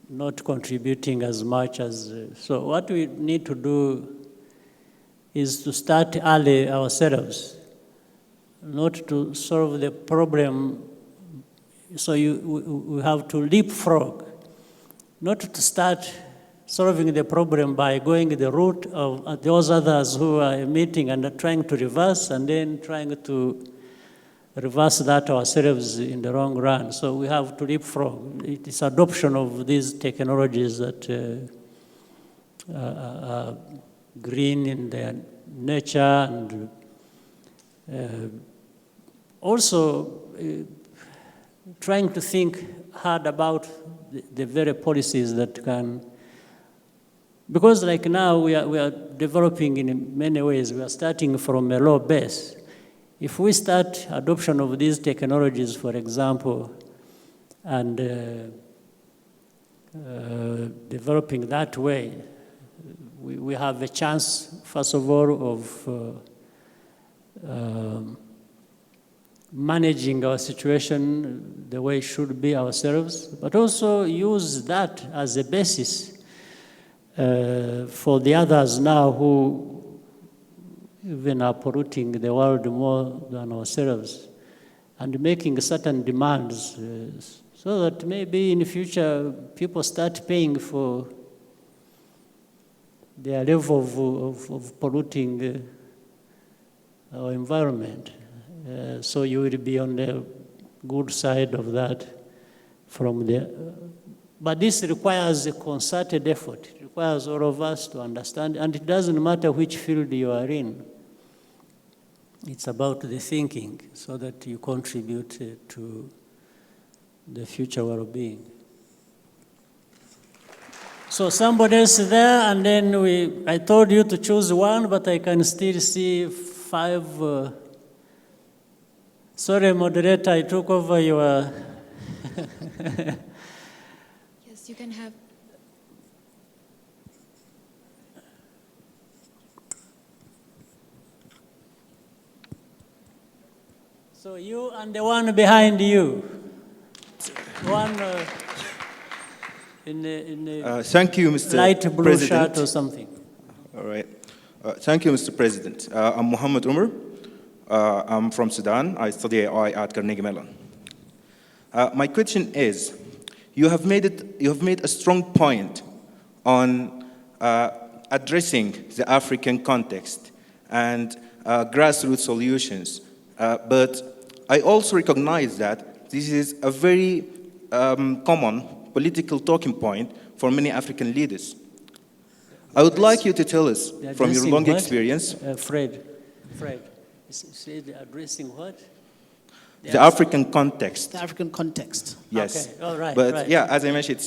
not contributing as much as... So what we need to do is to start early ourselves, not to solve the problem. So we have to leapfrog, not to start solving the problem by going the route of those others who are emitting and trying to reverse, and then trying to reverse that ourselves in the long run. So we have to leapfrog. It is adoption of these technologies that are green in their nature, and also trying to think hard about the very policies that can... Because like now we are developing in many ways. We are starting from a low base. If we start adoption of these technologies, for example, and developing that way, we have a chance, first of all, of managing our situation the way it should be ourselves, but also use that as a basis for the others now who even are polluting the world more than ourselves, and making certain demands so that maybe in the future people start paying for their level of polluting our environment. So you will be on the good side of that from the... But this requires a concerted effort. It requires all of us to understand, and it doesn't matter which field you are in. It's about the thinking, so that you contribute to the future well-being. So somebody else there, and then I told you to choose one, but I can still see 5. Sorry, moderator, I took over your... Yes, you can have... So you and the one behind you. One... Thank you, Mr. light blue President. shirt or something. All right. Thank you, Mr. President. I'm Mohammed Umar. I'm from Sudan. I study AI at Carnegie Mellon. My question is, you have made a strong point on addressing the African context and grassroots solutions. But I also recognize that this is a very common political talking point for many African leaders. I would like you to tell us, from your long experience, Fred, say they're addressing what? The African context. The African context. Yes. Okay. All right. But right. yeah, as I mentioned,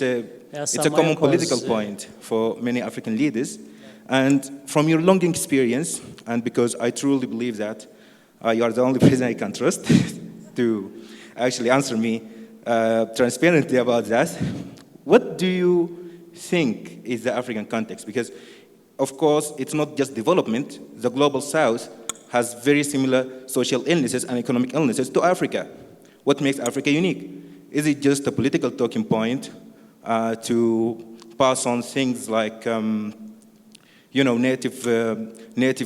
it's a common political point for many African leaders. And from your long experience, and because I truly believe that you are the only person I can trust to actually answer me transparently about that, what do you think is the African context? Because, of course, it's not just development. The Global South has very similar social illnesses and economic illnesses to Africa. What makes Africa unique? Is it just a political talking point to pass on things like native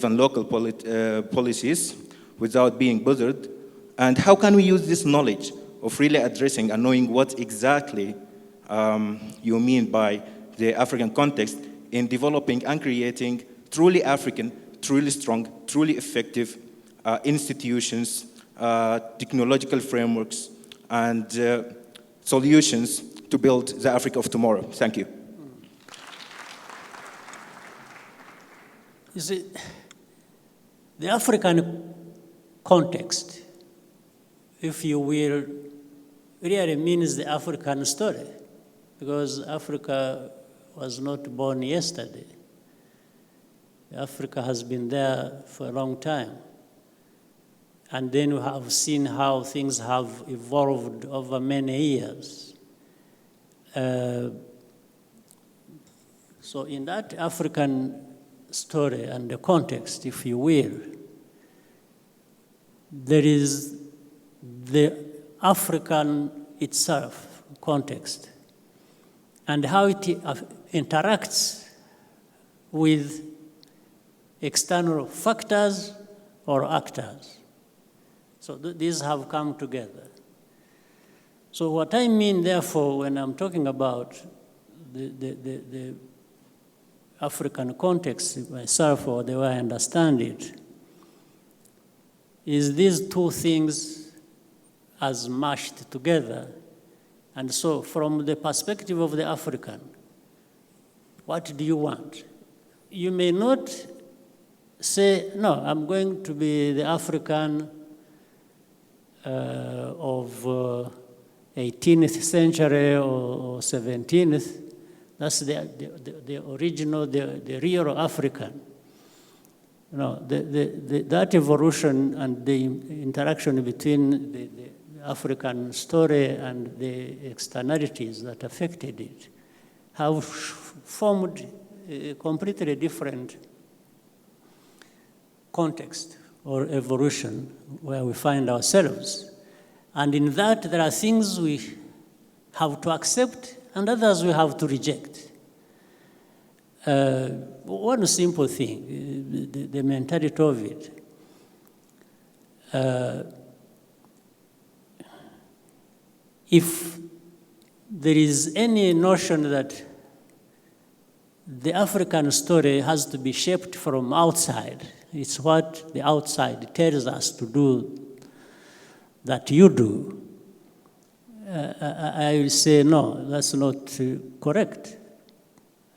and local policies without being bothered? And how can we use this knowledge of really addressing and knowing what exactly you mean by the African context in developing and creating truly African, truly strong, truly effective institutions, technological frameworks, and solutions to build the Africa of tomorrow? Thank you. You see, the African context, if you will, really means the African story, because Africa was not born yesterday. Africa has been there for a long time. And then we have seen how things have evolved over many years. So in that African story and the context, if you will, there is the African itself context and how it interacts with external factors or actors. So these have come together. So what I mean, therefore, when I'm talking about the African context myself, or the way I understand it, is these two things as mashed together. And so from the perspective of the African, what do you want? You may not say, no, I'm going to be the African of 18th century or 17th. That's the original, the real African. That evolution and the interaction between the African story and the externalities that affected it have formed a completely different context or evolution where we find ourselves. And in that, there are things we have to accept and others we have to reject. One simple thing, the mentality of it. If there is any notion that the African story has to be shaped from outside, it's what the outside tells us to do that you do, I will say, no, that's not correct.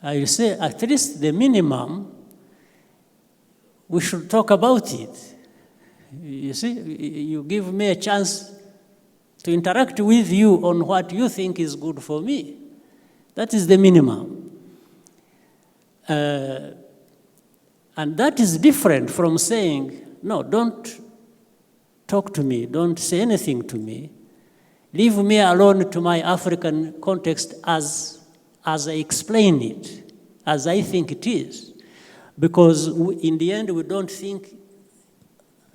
I will say, at least the minimum, we should talk about it. You see, you give me a chance to interact with you on what you think is good for me. That is the minimum. And that is different from saying, no, don't talk to me, don't say anything to me. Leave me alone to my African context as I explain it, as I think it is. Because in the end, we don't think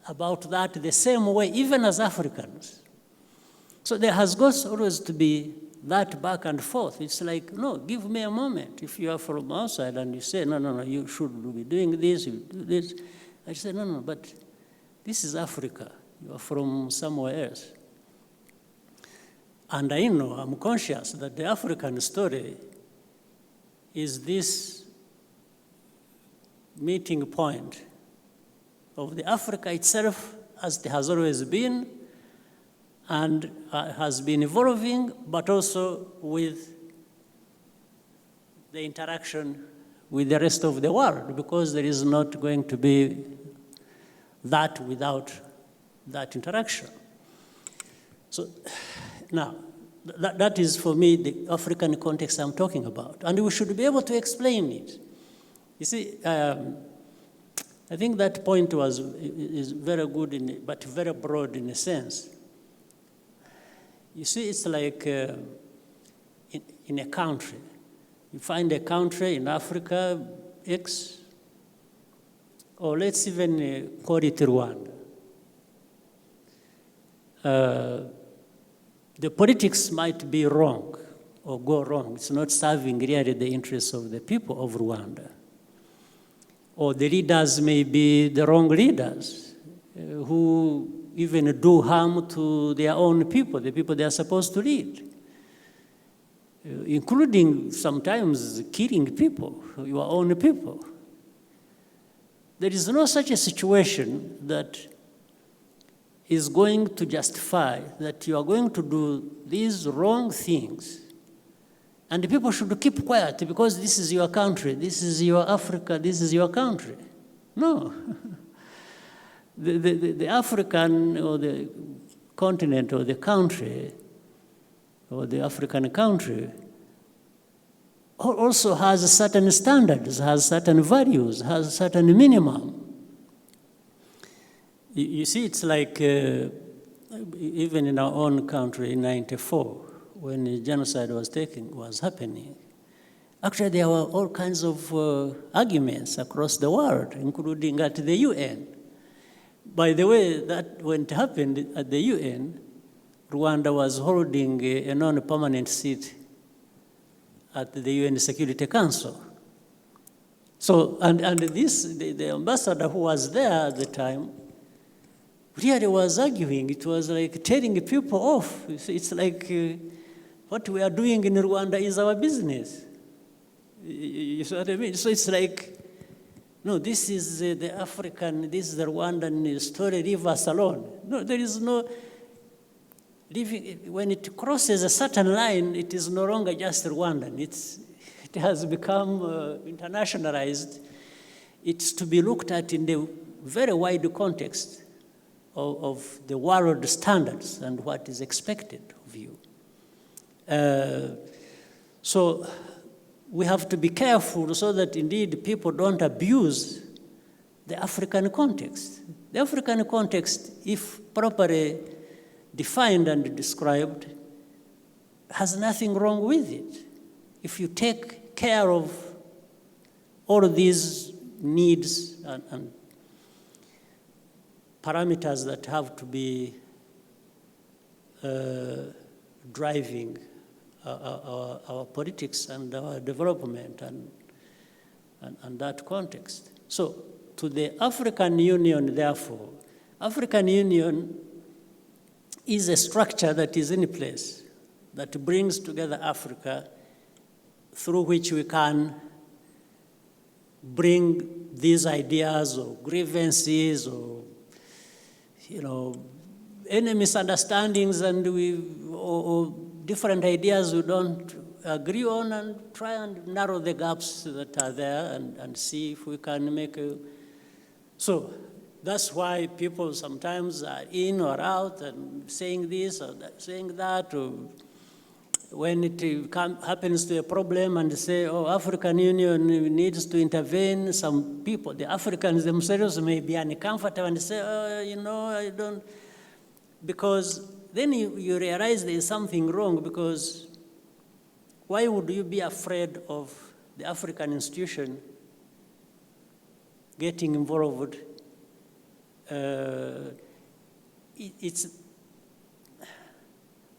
about that the same way, even as Africans. So there has got always to be that back and forth. It's like, no, give me a moment. If you are from outside and you say, no, you should be doing this, you do this. I say, no, but this is Africa. You are from somewhere else. And I know, I'm conscious that the African story is this meeting point of the Africa itself, as it has always been, and has been evolving, but also with the interaction with the rest of the world, because there is not going to be that without that interaction. So now, that is for me the African context I'm talking about, and we should be able to explain it. You see, I think that point is very good, but very broad in a sense. You see, it's like in a country. You find a country in Africa, X, or let's even call it Rwanda. The politics might be wrong or go wrong. It's not serving really the interests of the people of Rwanda. Or the leaders may be the wrong leaders who even do harm to their own people, the people they are supposed to lead, including sometimes killing people, your own people. There is no such a situation that is going to justify that you are going to do these wrong things and the people should keep quiet because this is your country, this is your Africa, this is your country. No. The African or the continent or the country or the African country also has certain standards, has certain values, has certain minimum. You see, it's like even in our own country in '94, when the genocide was happening, actually there were all kinds of arguments across the world, including at the UN. By the way, that when it happened at the UN, Rwanda was holding a non-permanent seat at the UN Security Council. So, and the ambassador who was there at the time really was arguing. It was like telling people off. It's like what we are doing in Rwanda is our business. You see what I mean? So it's like, no, this is the African, this is the Rwandan story, leave us alone. No, there is no, when it crosses a certain line, it is no longer just Rwandan. It has become internationalized. It's to be looked at in the very wide context of the world standards and what is expected of you. So we have to be careful so that indeed people don't abuse the African context. The African context, if properly defined and described, has nothing wrong with it. If you take care of all of these needs and parameters that have to be driving our politics and our development and that context. So to the African Union, therefore, African Union is a structure that is in place that brings together Africa through which we can bring these ideas or grievances or, any misunderstandings or different ideas we don't agree on and try and narrow the gaps that are there and see if we can make a... So that's why people sometimes are in or out and saying this or saying that, or when it happens to a problem and say, oh, African Union needs to intervene, some people, the Africans themselves may be uncomfortable and say, oh, I don't, because then you realize there is something wrong, because why would you be afraid of the African institution getting involved?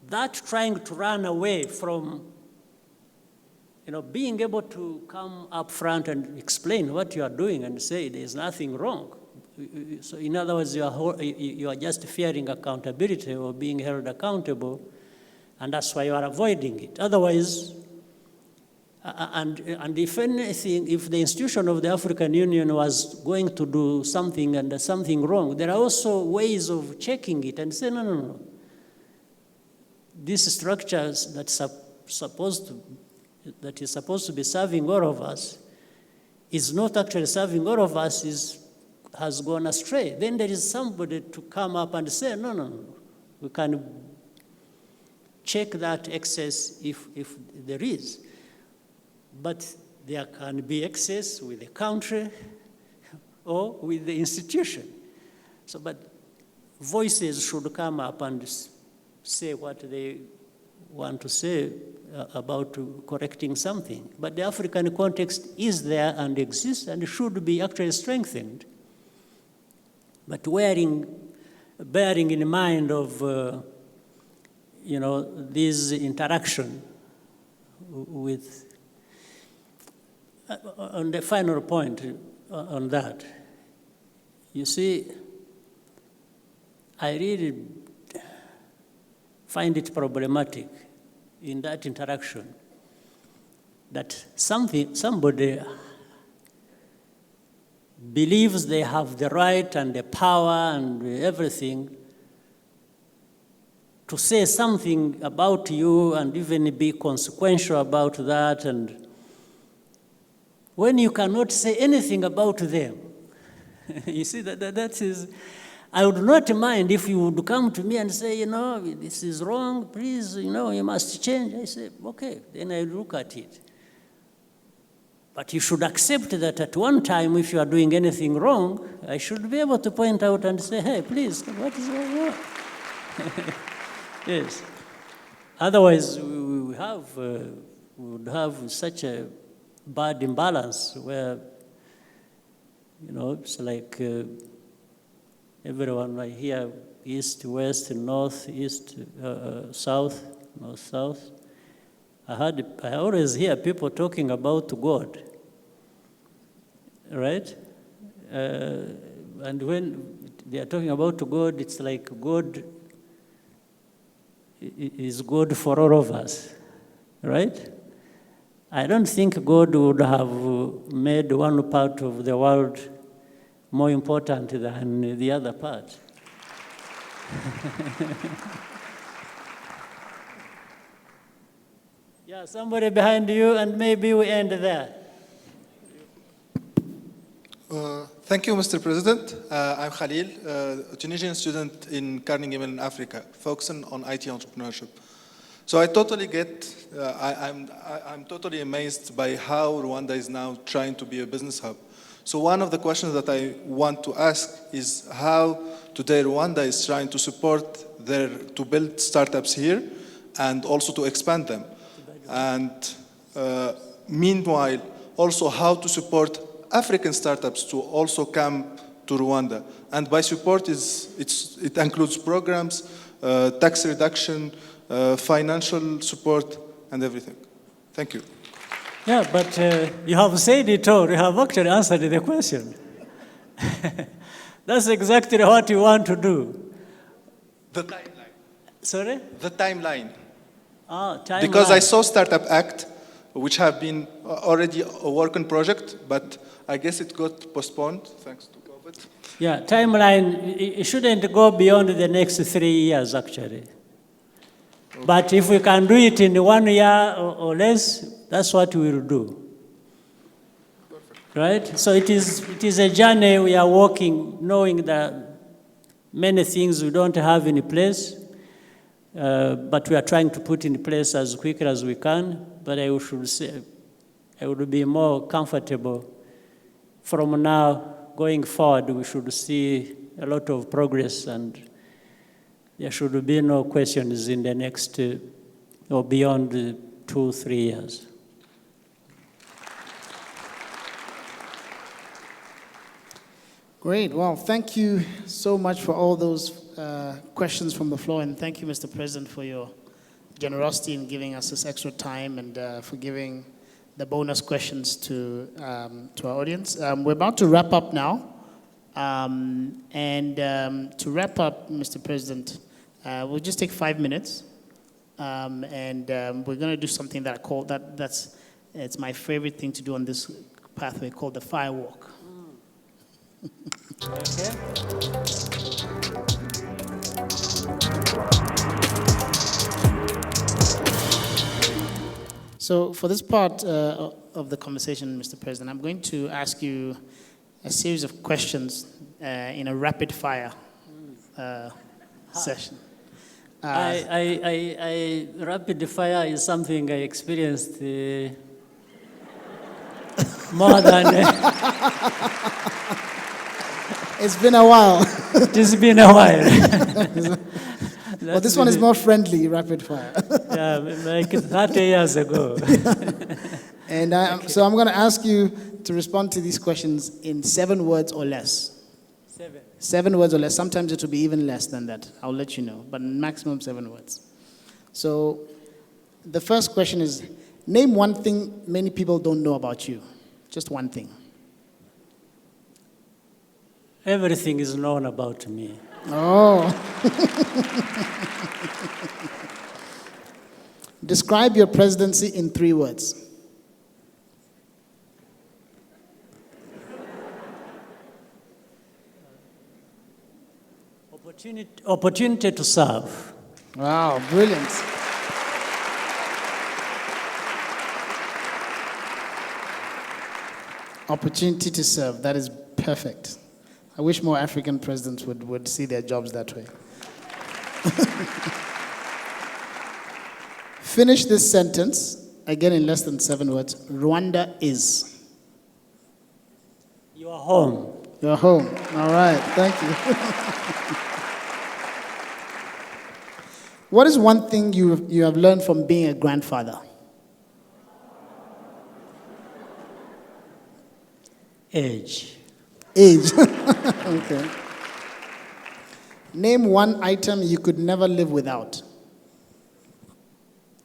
that trying to run away from being able to come up front and explain what you are doing and say there's nothing wrong. So in other words, you are just fearing accountability or being held accountable, and that's why you are avoiding it. Otherwise, and if anything, if the institution of the African Union was going to do something and something wrong, there are also ways of checking it and say, no. These structures that is supposed to be serving all of us is not actually serving all of us, has gone astray. Then there is somebody to come up and say, no. We can check that excess if there is. But there can be excess with the country or with the institution. So, but voices should come up and say what they want to say about correcting something. But the African context is there and exists and should be actually strengthened. But bearing in mind of, this interaction with, on the final point on that, you see, I really find it problematic in that interaction that somebody believes they have the right and the power and everything to say something about you and even be consequential about that, and when you cannot say anything about them. You see, that is, I would not mind if you would come to me and say, this is wrong, please, you must change. I say, okay, then I look at it. But you should accept that at one time, if you are doing anything wrong, I should be able to point out and say, hey, please, what is going on? Yes. Otherwise, we would have such a bad imbalance where, it's like everyone right here, east, west, north, east, south, north, south. I always hear people talking about God, right? And when they are talking about God, it's like God is good for all of us, right? I don't think God would have made one part of the world more important than the other part. Yeah, somebody behind you, and maybe we end there. Thank you, Mr. President. I'm Khalil, a Tunisian student in Carnegie Mellon, Africa, focusing on IT entrepreneurship. So I totally get, I'm totally amazed by how Rwanda is now trying to be a business hub. So one of the questions that I want to ask is how today Rwanda is trying to support to build startups here and also to expand them. And meanwhile, also how to support African startups to also come to Rwanda. And by support, it includes programs, tax reduction, financial support, and everything. Thank you. Yeah, but you have said it all. You have actually answered the question. That's exactly what you want to do. The timeline. Sorry? The timeline. Timeline. Because I saw Startup Act, which have been already a working project, but I guess it got postponed thanks to COVID. Yeah, timeline, it shouldn't go beyond the next 3 years, actually. Okay. But if we can do it in 1 year or less, that's what we will do. Perfect. Right? So it is a journey we are walking, knowing that many things we don't have in place, but we are trying to put in place as quickly as we can. But I should say, I would be more comfortable from now going forward. We should see a lot of progress, and there should be no questions in the next or beyond 2-3 years. Great. Well, thank you so much for all those questions from the floor, and thank you, Mr. President, for your generosity in giving us this extra time and for giving the bonus questions to our audience. We're about to wrap up now. To wrap up, Mr. President, we'll just take 5 minutes. We're going to do something that I call, it's my favorite thing to do on this pathway, called the firewalk. Okay. So for this part of the conversation, Mr. President, I'm going to ask you a series of questions in a rapid fire session. Rapid fire is something I experienced more than... It's been a while. It's been a while. Well, this one is more friendly, rapid fire. Yeah, like 30 years ago. And so I'm going to ask you to respond to these questions in 7 words or less. 7 words or less. Sometimes it will be even less than that. I'll let you know. But maximum 7 words. So the first question is, name one thing many people don't know about you. Just one thing. Everything is known about me. Oh. Describe your presidency in 3 words. Opportunity to serve. Wow, brilliant. Opportunity to serve, that is perfect. I wish more African presidents would see their jobs that way. Finish this sentence, again in less than 7 words. Rwanda is. You are home. You're home. All right, thank you. What is one thing you have learned from being a grandfather? Age. Age. Okay. Name one item you could never live without.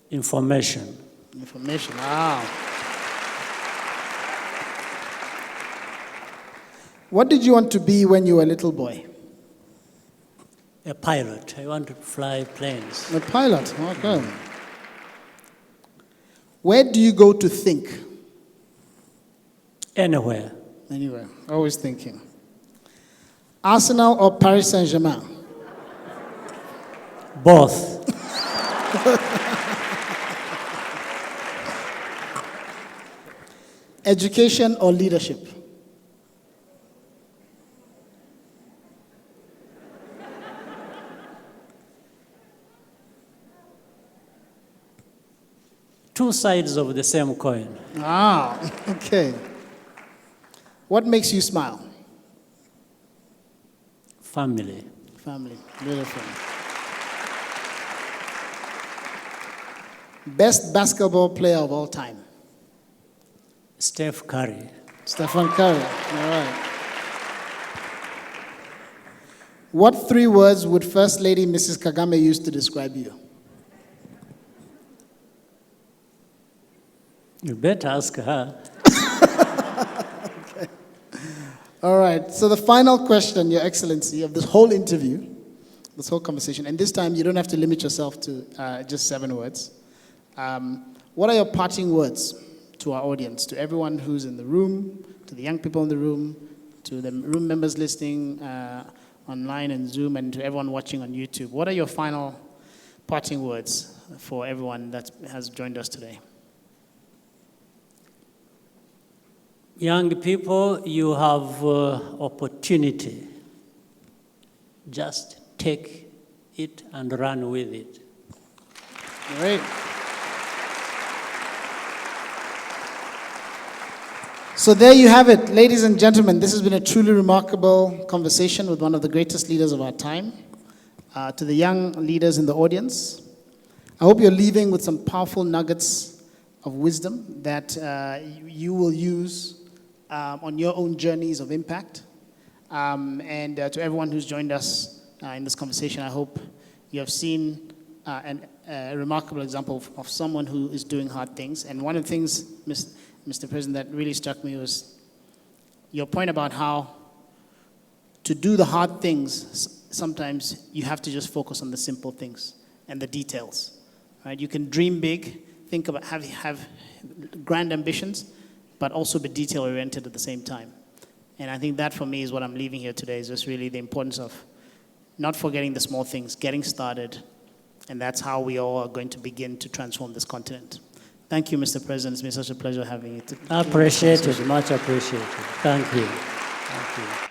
Information. Information. Wow. What did you want to be when you were a little boy? A pilot. I want to fly planes. A pilot. Okay. Where do you go to think? Anywhere. Anywhere. Always thinking. Arsenal or Paris Saint-Germain? Both. Education or leadership? Two sides of the same coin. Ah, okay. What makes you smile? Family. Family. Beautiful. Best basketball player of all time? Steph Curry. Stephen Curry. All right. What 3 words would First Lady Mrs. Kagame use to describe you? You better ask her. Okay. All right. So the final question, Your Excellency, of this whole interview, this whole conversation, and this time you don't have to limit yourself to just 7 words. What are your parting words to our audience, to everyone who's in the room, to the young people in the room, to the room members listening online and Zoom, and to everyone watching on YouTube? What are your final parting words for everyone that has joined us today? Young people, you have opportunity. Just take it and run with it. Great. So there you have it, ladies and gentlemen. This has been a truly remarkable conversation with one of the greatest leaders of our time. To the young leaders in the audience, I hope you're leaving with some powerful nuggets of wisdom that you will use on your own journeys of impact. And to everyone who's joined us in this conversation, I hope you have seen a remarkable example of someone who is doing hard things. And one of the things, Mr. President, that really struck me was your point about how to do the hard things, sometimes you have to just focus on the simple things and the details. Right? You can dream big, think about have grand ambitions, but also be detail-oriented at the same time. And I think that for me is what I'm leaving here today, is just really the importance of not forgetting the small things, getting started, and that's how we all are going to begin to transform this continent. Thank you, Mr. President. It's been such a pleasure having you. Appreciated, much appreciated. Thank you. Thank you.